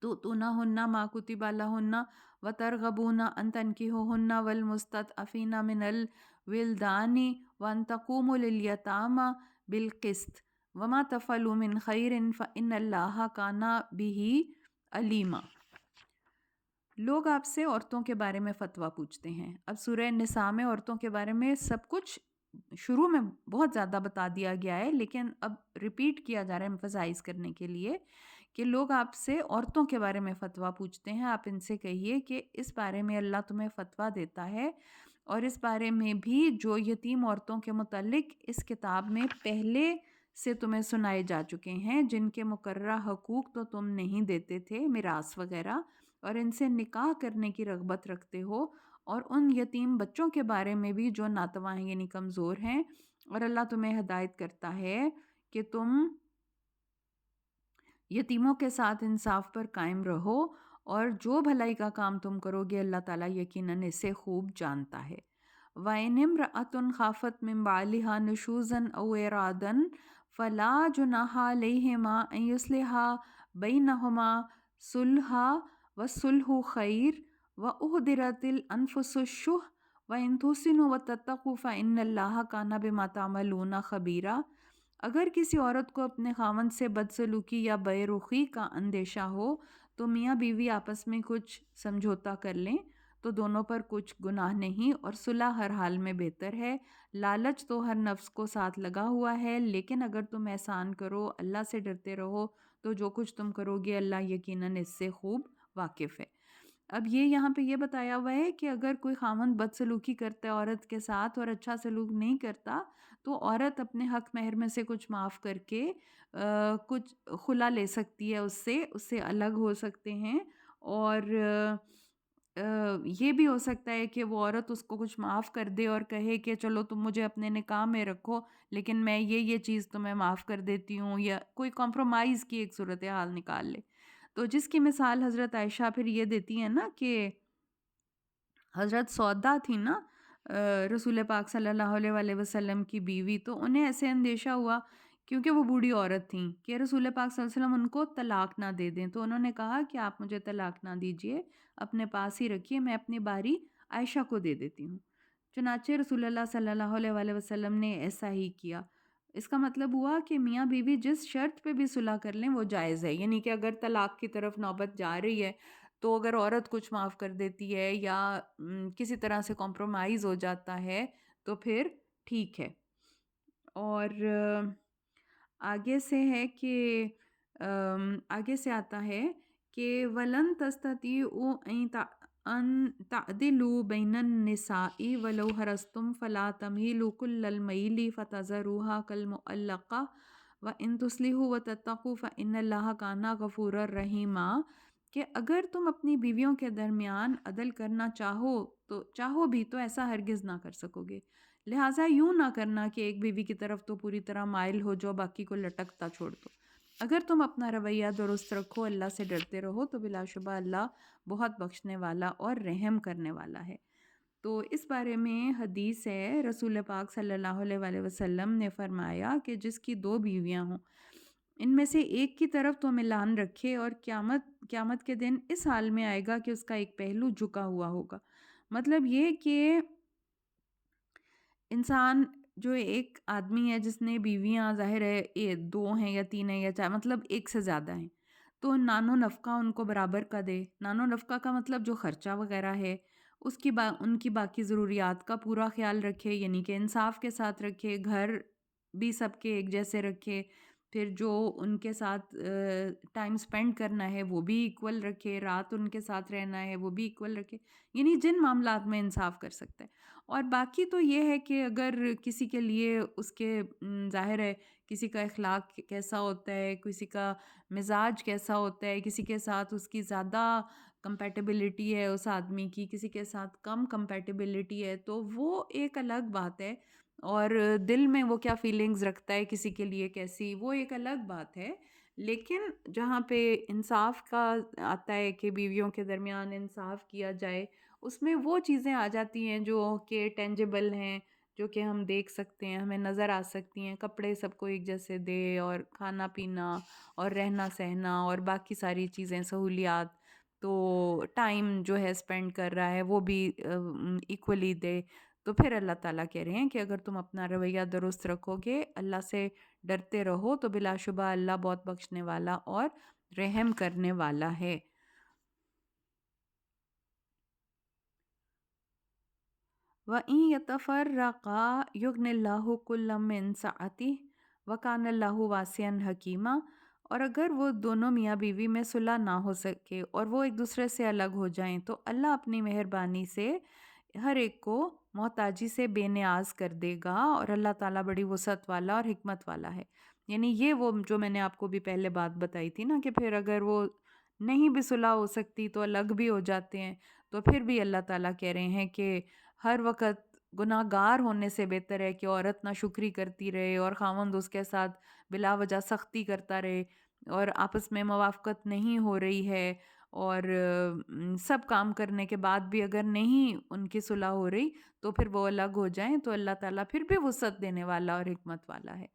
Speaker 1: تُؤْتُونَهُنَّ مَا كُتِبَ لَهُنَّ وَتَرْغَبُونَ أَن تَنكِحُوهُنَّ وَالْمُسْتَضْعَفِينَ مِنَ الْوِلْدَانِ وَأَن تَقُومُوا لِلْيَتَامَى بِالْقِسْطِ وَمَا تَفْعَلُوا مِنْ خَيْرٍ فَإِنَّ اللَّهَ كَانَ بِهِ عَلِيمًا. لوگ آپ سے عورتوں کے بارے میں فتویٰ پوچھتے ہیں. اب سورہ نساء میں عورتوں کے بارے میں سب کچھ شروع میں بہت زیادہ بتا دیا گیا ہے، لیکن اب ریپیٹ کیا جا رہا ہے ایمفسائز کرنے کے لیے کہ لوگ آپ سے عورتوں کے بارے میں فتویٰ پوچھتے ہیں. آپ ان سے کہیے کہ اس بارے میں اللہ تمہیں فتویٰ دیتا ہے، اور اس بارے میں بھی جو یتیم عورتوں کے متعلق اس کتاب میں پہلے سے تمہیں سنائے جا چکے ہیں، جن کے مقررہ حقوق تو تم نہیں دیتے تھے، میراث وغیرہ، اور ان سے نکاح کرنے کی رغبت رکھتے ہو، اور ان یتیم بچوں کے بارے میں بھی جو ناتواں ہیں یعنی کمزور ہیں. اور اللہ تمہیں ہدایت کرتا ہے کہ تم یتیموں کے ساتھ انصاف پر قائم رہو، اور جو بھلائی کا کام تم کرو گے اللہ تعالیٰ یقیناً اسے خوب جانتا ہے. وَإِنِ امْرَأَةٌ خَافَتْ مِن بَعْلِهَا نُشُوزًا أَوْ إِعْرَاضًا فَلَا جُنَاحَ عَلَيْهِمَا أَن يُصْلِحَا بَيْنَهُمَا صُلْحًا وَالصُّلْحُ خَيْرٌ وَأُحْضِرَتِ الْأَنفُسُ الشُّحَّ وَإِن تُحْسِنُوا وَتَتَّقُوا فَإِنَّ اللَّهَ كَانَ بِمَا تَعْمَلُونَ خَبِيرًا. اگر کسی عورت کو اپنے خاوند سے بدسلوکی یا بے رخی کا اندیشہ ہو تو میاں بیوی آپس میں کچھ سمجھوتا کر لیں تو دونوں پر کچھ گناہ نہیں، اور صلح ہر حال میں بہتر ہے. لالچ تو ہر نفس کو ساتھ لگا ہوا ہے، لیکن اگر تم احسان کرو، اللہ سے ڈرتے رہو، تو جو کچھ تم کرو گے اللہ یقیناً اس سے خوب واقف ہے. اب یہاں پہ یہ بتایا ہوا ہے کہ اگر کوئی خاوند بدسلوکی کرتا ہے عورت کے ساتھ اور اچھا سلوک نہیں کرتا تو عورت اپنے حق مہر میں سے کچھ معاف کر کے کچھ خلا لے سکتی ہے، اس سے الگ ہو سکتے ہیں. اور یہ بھی ہو سکتا ہے کہ وہ عورت اس کو کچھ معاف کر دے اور کہے کہ چلو تم مجھے اپنے نکاح میں رکھو لیکن میں یہ چیز تمہیں معاف کر دیتی ہوں، یا کوئی کمپرومائز کی ایک صورتحال نکال لے۔ تو جس کی مثال حضرت عائشہ پھر یہ دیتی ہیں نا کہ حضرت سودا تھی نا رسول پاک صلی اللہ علیہ وآلہ وسلم کی بیوی، تو انہیں ایسے اندیشہ ہوا کیونکہ وہ بوڑھی عورت تھیں کہ رسول پاک صلی اللہ علیہ وسلم ان کو طلاق نہ دے دیں، تو انہوں نے کہا کہ آپ مجھے طلاق نہ دیجئے، اپنے پاس ہی رکھیے، میں اپنی باری عائشہ کو دے دیتی ہوں۔ چنانچہ رسول اللہ صلی اللہ علیہ وآلہ وسلم نے ایسا ہی کیا۔ اس کا مطلب ہوا کہ میاں بیوی جس شرط پہ بھی صلح کر لیں وہ جائز ہے، یعنی کہ اگر طلاق کی طرف نوبت جا رہی ہے تو اگر عورت کچھ معاف کر دیتی ہے یا کسی طرح سے کمپرومائز ہو جاتا ہے تو پھر ٹھیک ہے۔ اور آگے سے ہے کہ آگے سے آتا ہے کہ وَلَن تَسْتَطِيعُوا أَن تَعْدِلُوا بَيْنَ النِّسَاءِ وَلَوْ حَرَصْتُمْ فَلَا تَمِيلُوا كُلَّ الْمَيْلِ فَتَذَرُوهَا كَالْمُعَلَّقَةِ وَإِن تُصْلِحُوا وَتَتَّقُوا فَإِنَّ اللَّهَ كَانَ غَفُورًا رَحِيمًا، کہ اگر تم اپنی بیویوں کے درمیان عدل کرنا چاہو بھی تو ایسا ہرگز نہ کر سکو گے، لہٰذا یوں نہ کرنا کہ ایک بیوی کی طرف تو پوری طرح مائل ہو جو باقی کو لٹکتا چھوڑ دو۔ اگر تم اپنا رویہ درست رکھو، اللہ سے ڈرتے رہو، تو بلا شبہ اللہ بہت بخشنے والا اور رحم کرنے والا ہے۔ تو اس بارے میں حدیث ہے، رسول پاک صلی اللہ علیہ وآلہ وسلم نے فرمایا کہ جس کی 2 بیویاں ہوں، ان میں سے ایک کی طرف تو ملان رکھے، اور قیامت کے دن اس حال میں آئے گا کہ اس کا ایک پہلو جھکا ہوا ہوگا۔ مطلب یہ کہ انسان جو ایک آدمی ہے جس نے بیویاں ظاہر ہے 2 ہیں یا 3 ہیں یا 4، مطلب ایک سے زیادہ ہیں، تو نان و نفقہ ان کو برابر کا دے۔ نان و نفقہ کا مطلب جو خرچہ وغیرہ ہے اس کی ان کی باقی ضروریات کا پورا خیال رکھے، یعنی کہ انصاف کے ساتھ رکھے، گھر بھی سب کے ایک جیسے رکھے، پھر جو ان کے ساتھ ٹائم سپینڈ کرنا ہے وہ بھی ایکول رکھے، رات ان کے ساتھ رہنا ہے وہ بھی ایکول رکھے، یعنی جن معاملات میں انصاف کر سکتا ہے۔ اور باقی تو یہ ہے کہ اگر کسی کے لیے اس کے ظاہر ہے کسی کا اخلاق کیسا ہوتا ہے، کسی کا مزاج کیسا ہوتا ہے، کسی کے ساتھ اس کی زیادہ کمپیٹیبلٹی ہے اس آدمی کی، کسی کے ساتھ کم کمپیٹیبلٹی ہے، تو وہ ایک الگ بات ہے، اور دل میں وہ کیا فیلنگز رکھتا ہے کسی کے لیے کیسی، وہ ایک الگ بات ہے۔ لیکن جہاں پہ انصاف کا آتا ہے کہ بیویوں کے درمیان انصاف کیا جائے، اس میں وہ چیزیں آ جاتی ہیں جو کہ ٹینجیبل ہیں، جو کہ ہم دیکھ سکتے ہیں، ہمیں نظر آ سکتی ہیں، کپڑے سب کو ایک جیسے دے، اور کھانا پینا اور رہنا سہنا اور باقی ساری چیزیں سہولیات، تو ٹائم جو ہے اسپینڈ کر رہا ہے وہ بھی ایکولی دے۔ تو پھر اللہ تعالیٰ کہہ رہے ہیں کہ اگر تم اپنا رویہ درست رکھو گے، اللہ سے ڈرتے رہو، تو بلا شبہ اللہ بہت بخشنے والا اور رحم کرنے والا ہے۔ وَإِن يَتَفَرَّقَا يُغْنِ اللَّهُ كُلًّا مِّن سَعَتِهِ وَكَانَ اللَّهُ وَاسِعًا حَكِيمًا، اور اگر وہ دونوں میاں بیوی میں صلح نہ ہو سکے اور وہ ایک دوسرے سے الگ ہو جائیں تو اللہ اپنی مہربانی سے ہر ایک کو محتاجی سے بے نیاز کر دے گا، اور اللہ تعالیٰ بڑی وسعت والا اور حکمت والا ہے۔ یعنی یہ وہ جو میں نے آپ کو بھی پہلے بات بتائی تھی نا، کہ پھر اگر وہ نہیں بھی صلح ہو سکتی تو الگ بھی ہو جاتے ہیں، تو پھر بھی اللہ تعالیٰ کہہ رہے ہیں کہ ہر وقت گناہ گار ہونے سے بہتر ہے کہ عورت نہ شکری کرتی رہے اور خاوند اس کے ساتھ بلا وجہ سختی کرتا رہے، اور آپس میں موافقت نہیں ہو رہی ہے، اور سب کام کرنے کے بعد بھی اگر نہیں ان کی صلح ہو رہی تو پھر وہ الگ ہو جائیں، تو اللہ تعالیٰ پھر بھی وسعت دینے والا اور حکمت والا ہے۔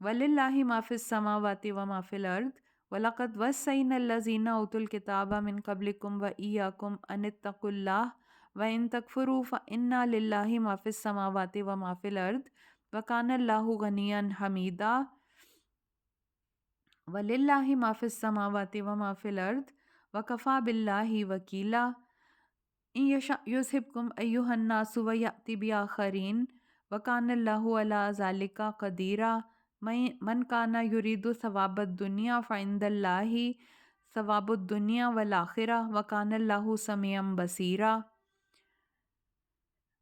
Speaker 1: وَلِلَّهِ مَا فِي السَّمَاوَاتِ وَمَا فِي الْأَرْضِ وَلَقَدْ وَصَّيْنَا الَّذِينَ أُوتُوا الْكِتَابَ مِنْ قَبْلِكُمْ وَإِيَّاكُمْ أَنِ اتَّقُوا اللَّهَ وَإِن تَكْفُرُوا فَإِنَّ لِلَّهِ مَا فِي السَّمَاوَاتِ وَمَا فِي الْأَرْضِ وَكَانَ اللَّهُ غَنِيًّا حَمِيدًا۔ وَلِلَّهِ مَا فِي السَّمَاوَاتِ وَمَا فِي الْأَرْضِ وَكَفَى بِاللَّهِ وَكِيلًا إِن يَشَأْ يُذْهِبْكُمْ أَيُّهَا النَّاسُ وَيَأْتِ بِآخَرِينَ وَكَانَ اللَّهُ عَلَى ذَلِكَ قَدِيرًا مَن كَانَ يُرِيدُ ثَوَابَ الدُّنْيَا فَعِندَ اللَّهِ ثَوَابُ الدُّنْيَا وَالْآخِرَةِ وَكَانَ اللَّهُ سَمِيعًا بَصِيرًا۔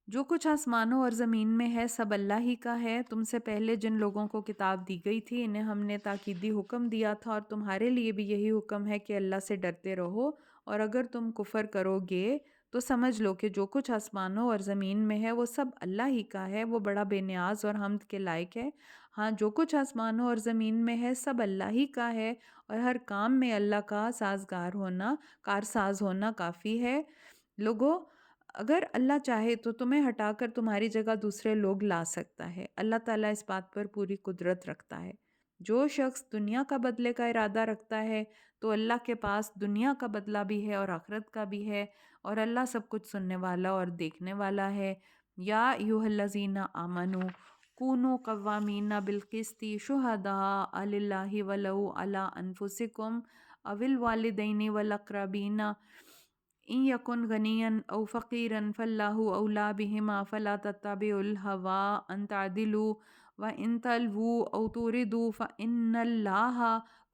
Speaker 1: جو کچھ آسمانوں اور زمین میں ہے سب اللہ ہی کا ہے۔ تم سے پہلے جن لوگوں کو کتاب دی گئی تھی انہیں ہم نے تاکیدی حکم دیا تھا، اور تمہارے لیے بھی یہی حکم ہے کہ اللہ سے ڈرتے رہو، اور اگر تم کفر کرو گے تو سمجھ لو کہ جو کچھ آسمانوں اور زمین میں ہے وہ سب اللہ ہی کا ہے، وہ بڑا بے نیاز اور حمد کے لائق ہے۔ ہاں، جو کچھ آسمانوں اور زمین میں ہے سب اللہ ہی کا ہے، اور ہر کام میں اللہ کا سازگار ہونا، کارساز ہونا کافی ہے۔ لوگوں، اگر اللہ چاہے تو تمہیں ہٹا کر تمہاری جگہ دوسرے لوگ لا سکتا ہے۔ اللہ تعالیٰ اس بات پر پوری قدرت رکھتا ہے۔ جو شخص دنیا کا بدلے کا ارادہ رکھتا ہے تو اللہ کے پاس دنیا کا بدلہ بھی ہے اور آخرت کا بھی ہے، اور اللہ سب کچھ سننے والا اور دیکھنے والا ہے۔ یا ایھا الذین آمنوا کونوا قوامین بالقسط شہداء للہ ولو علی انفسکم او الوالدین والاقربین ان یکن غنیا او فقیرا فاللہ اولی بہما فلا تتبعوا الہوی ان تعدلوا وَإِن تَلْوُوا أَوْ تُعْرِضُوا فَإِنَّ اللَّهَ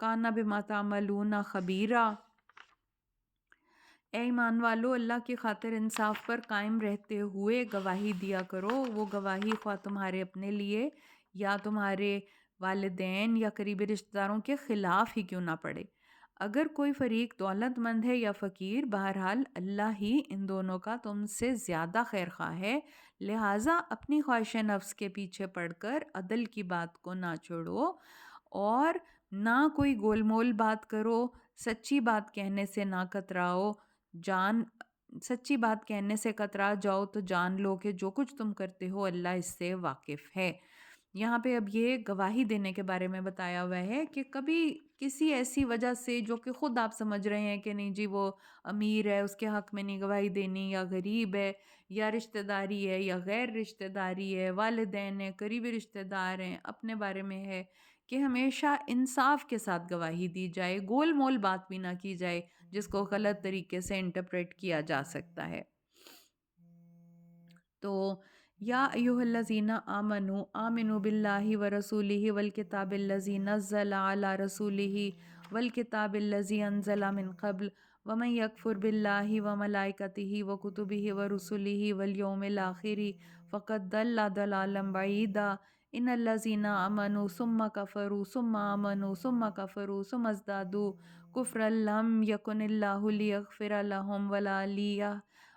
Speaker 1: كَانَ بِمَا تَعْمَلُونَ خَبِيرًا۔ اے ایمان والو، اللہ کی خاطر انصاف پر قائم رہتے ہوئے گواہی دیا کرو، وہ گواہی خواہ تمہارے اپنے لیے یا تمہارے والدین یا قریبی رشتہ داروں کے خلاف ہی کیوں نہ پڑے۔ اگر کوئی فریق دولت مند ہے یا فقیر، بہرحال اللہ ہی ان دونوں کا تم سے زیادہ خیر خواہ ہے، لہٰذا اپنی خواہش نفس کے پیچھے پڑ کر عدل کی بات کو نہ چھوڑو اور نہ کوئی گول مول بات کرو، سچی بات کہنے سے نہ کتراؤ، سچی بات کہنے سے کترا جاؤ تو جان لو کہ جو کچھ تم کرتے ہو اللہ اس سے واقف ہے۔ یہاں پہ اب یہ گواہی دینے کے بارے میں بتایا ہوا ہے کہ کبھی کسی ایسی وجہ سے جو کہ خود آپ سمجھ رہے ہیں کہ نہیں جی وہ امیر ہے اس کے حق میں نہیں گواہی دینی، یا غریب ہے، یا رشتہ داری ہے یا غیر رشتہ داری ہے، والدین ہیں، قریبی رشتہ دار ہیں، اپنے بارے میں ہے، کہ ہمیشہ انصاف کے ساتھ گواہی دی جائے، گول مول بات بھی نہ کی جائے جس کو غلط طریقے سے انٹرپریٹ کیا جا سکتا ہے۔ تو یا ایھا الذین آمنوا آمنوا باللہ ورسولہ والکتاب الذی نزل علی رسولہ والکتاب الذی انزل من قبل ومن یکفر باللہ وملائکتہ وکتبہ ورسلہ والیوم الآخر فقد ضل ضلالا بعیدا۔ ان الذین آمنوا ثم کفروا ثم آمنوا ثم کفروا ثم ازدادوا کفرا لم یکن اللہ لیغفر لہم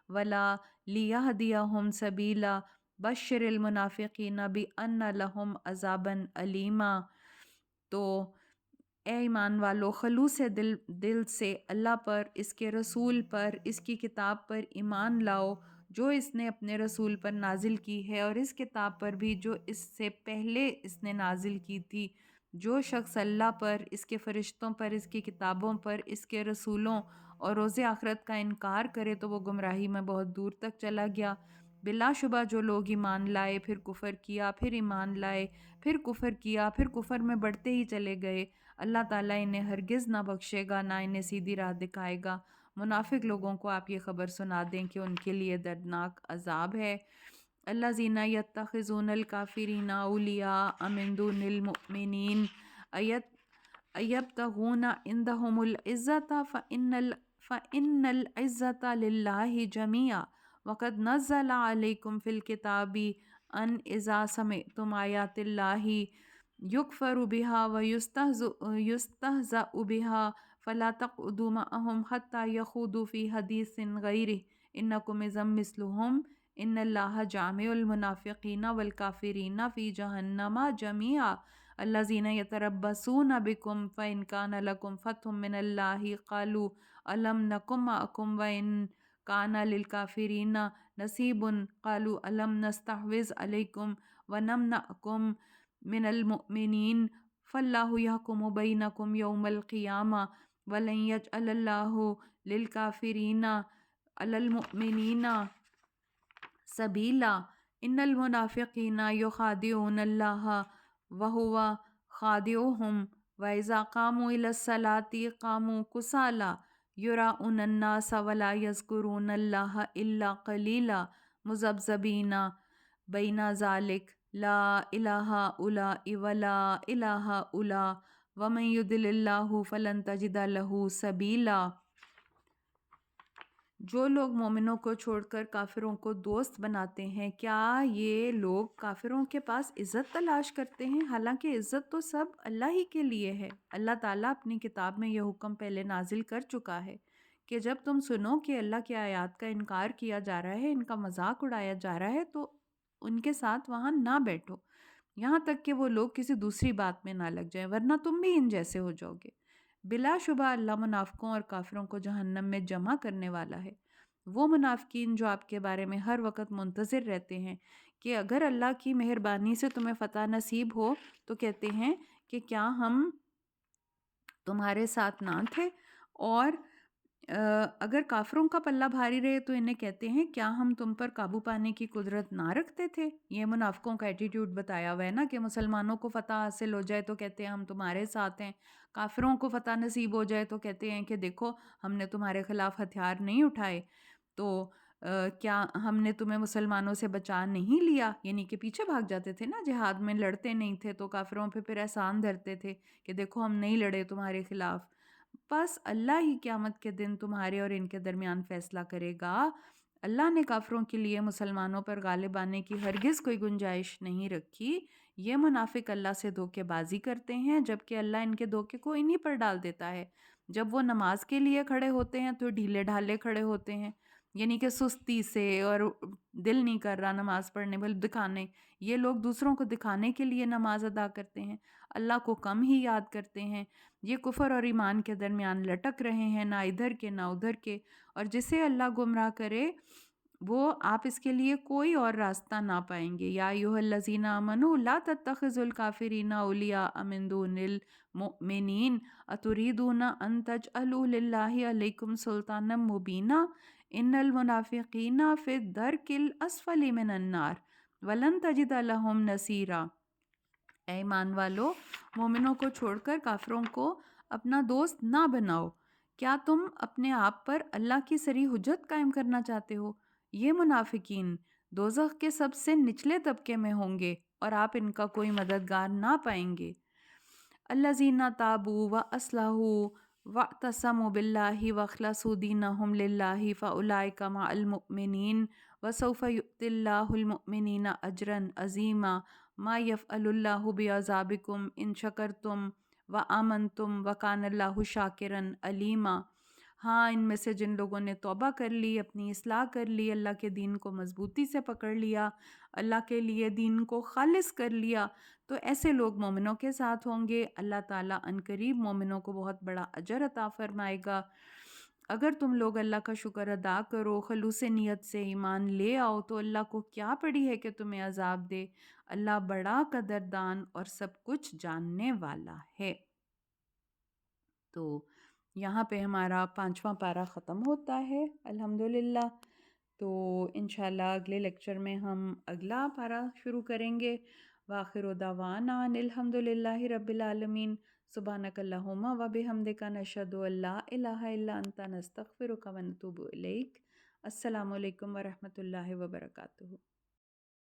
Speaker 1: ولا لیہدیہم سبیلا بشر المنافقین بان لہم عذابا علیما۔ تو اے ایمان والو، خلوص دل سے اللہ پر، اس کے رسول پر، اس کی کتاب پر ایمان لاؤ جو اس نے اپنے رسول پر نازل کی ہے، اور اس کتاب پر بھی جو اس سے پہلے اس نے نازل کی تھی۔ جو شخص اللہ پر، اس کے فرشتوں پر، اس کی کتابوں پر، اس کے رسولوں اور روز آخرت کا انکار کرے تو وہ گمراہی میں بہت دور تک چلا گیا۔ بلا شبہ جو لوگ ایمان لائے، پھر کفر کیا، پھر ایمان لائے، پھر کفر کیا، پھر کفر میں بڑھتے ہی چلے گئے، اللہ تعالیٰ انہیں ہرگز نہ بخشے گا، نہ انہیں سیدھی راہ دکھائے گا۔ منافق لوگوں کو آپ یہ خبر سنا دیں کہ ان کے لیے دردناک عذاب ہے۔ الذین یتخذون الکافرین اولیاء من دون المؤمنین ایبتغون عندهم العزۃ فإن العزۃ للہ جمیعا وقد نزل علیکم فی الکتاب ان اذا سمعتم آیات اللہ یکفر بہا ویستہزأ بہا فلا تقعدوا معهم حتى يخوضوا في حدیث غیرہ انکم اذا مثلهم ان اللہ جامع المنافقین والکافرین فی جہنم جمیعا الذین یتربصون بکم فإن کان لکم فتح من اللہ قالوا الم نکن معکم وإن کان للکافرین نصیب قالوا الم نستحوذ علیکم ونمنعکم من المؤمنین فاللہ یحکم بینکم یوم القیامہ ولن یجعل اللہ للکافرین علی المؤمنین سبیلا ان المنافقین یخادعون اللہ وہو خادعهم وإذا قاموا إلی الصلاة قاموا کسالی یراؤون الناس ولا یذکرون اللہ الا قلیلا مذبذبین بین ذلک لا الہ ہؤلاء ولا الہ ہؤلاء ومن یضلل اللہ فلن تجد لہ سبیلا۔ جو لوگ مومنوں کو چھوڑ کر کافروں کو دوست بناتے ہیں، کیا یہ لوگ کافروں کے پاس عزت تلاش کرتے ہیں؟ حالانکہ عزت تو سب اللہ ہی کے لیے ہے۔ اللہ تعالیٰ اپنی کتاب میں یہ حکم پہلے نازل کر چکا ہے کہ جب تم سنو کہ اللہ کی آیات کا انکار کیا جا رہا ہے، ان کا مذاق اڑایا جا رہا ہے، تو ان کے ساتھ وہاں نہ بیٹھو یہاں تک کہ وہ لوگ کسی دوسری بات میں نہ لگ جائیں، ورنہ تم بھی ان جیسے ہو جاؤ گے۔ بلا شبہ اللہ منافقوں اور کافروں کو جہنم میں جمع کرنے والا ہے۔ وہ منافقین جو آپ کے بارے میں ہر وقت منتظر رہتے ہیں کہ اگر اللہ کی مہربانی سے تمہیں فتح نصیب ہو تو کہتے ہیں کہ کیا ہم تمہارے ساتھ نہ تھے، اور اگر کافروں کا پلہ بھاری رہے تو انہیں کہتے ہیں کیا ہم تم پر قابو پانے کی قدرت نہ رکھتے تھے۔ یہ منافقوں کا ایٹیٹیوڈ بتایا ہوا ہے نا، کہ مسلمانوں کو فتح حاصل ہو جائے تو کہتے ہیں ہم تمہارے ساتھ ہیں، کافروں کو فتح نصیب ہو جائے تو کہتے ہیں کہ دیکھو ہم نے تمہارے خلاف ہتھیار نہیں اٹھائے، تو کیا ہم نے تمہیں مسلمانوں سے بچا نہیں لیا، یعنی کہ پیچھے بھاگ جاتے تھے نا، جہاد میں لڑتے نہیں تھے تو کافروں پہ پھر احسان دھرتے تھے کہ دیکھو ہم نہیں لڑے تمہارے خلاف۔ بس اللہ ہی قیامت کے دن تمہارے اور ان کے درمیان فیصلہ کرے گا۔ اللہ نے کافروں کے لیے مسلمانوں پر غالب آنے کی ہرگز کوئی گنجائش نہیں رکھی۔ یہ منافق اللہ سے دھوکے بازی کرتے ہیں، جبکہ اللہ ان کے دھوکے کو انہی پر ڈال دیتا ہے۔ جب وہ نماز کے لیے کھڑے ہوتے ہیں تو ڈھیلے ڈھالے کھڑے ہوتے ہیں، یعنی کہ سستی سے، اور دل نہیں کر رہا نماز پڑھنے بل دکھانے۔ یہ لوگ دوسروں کو دکھانے کے لیے نماز ادا کرتے ہیں، اللہ کو کم ہی یاد کرتے ہیں۔ یہ کفر اور ایمان کے درمیان لٹک رہے ہیں، نہ ادھر کے نہ ادھر کے، اور جسے اللہ گمراہ کرے وہ آپ اس کے لیے کوئی اور راستہ نہ پائیں گے۔ یا ایھا الذین آمنوا لا تتخذوا الکافرین اولیاء من دون المؤمنین اتریدون ان تجعلوا للہ علیکم سلطانا مبینا ان المنافقین فی الدرک الاسفل من النار ولن تجد لہم نصیرا۔ اے ایمان والو، مومنوں کو چھوڑ کر کافروں کو اپنا دوست نہ بناؤ۔ کیا تم اپنے آپ پر اللہ کی صریح حجت قائم کرنا چاہتے ہو؟ یہ منافقین دوزخ کے سب سے نچلے طبقے میں ہوں گے اور آپ ان کا کوئی مددگار نہ پائیں گے۔ الذین تابوا واصلحوا واعتصموا باللہ واخلصوا دینہم للہ فاولئک مع المؤمنین وسوف یؤتی اللہ المؤمنین اجرا عظیما ما یفعل اللہ بعذابکم ان شکرتم وآمنتم وکان اللہ شاکرا علیما۔ ہاں، ان میں سے جن لوگوں نے توبہ کر لی، اپنی اصلاح کر لی، اللہ کے دین کو مضبوطی سے پکڑ لیا، اللہ کے لیے دین کو خالص کر لیا، تو ایسے لوگ مومنوں کے ساتھ ہوں گے۔ اللہ تعالیٰ عنقریب مومنوں کو بہت بڑا اجر عطا فرمائے گا۔ اگر تم لوگ اللہ کا شکر ادا کرو، خلوص نیت سے ایمان لے آؤ، تو اللہ کو کیا پڑی ہے کہ تمہیں عذاب دے۔ اللہ بڑا قدردان اور سب کچھ جاننے والا ہے۔ تو یہاں پہ ہمارا 5واں پارہ ختم ہوتا ہے الحمدللہ۔ تو انشاءاللہ اگلے لیکچر میں ہم اگلا پارہ شروع کریں گے۔ وآخر دعوانا ان الحمدللہ رب العالمین۔ سبحانک اللہم و بحمدک نشہد ان لا الہ الا انت نستغفرک و نتوب الیک۔ السلام علیکم ورحمۃ اللہ وبرکاتہ۔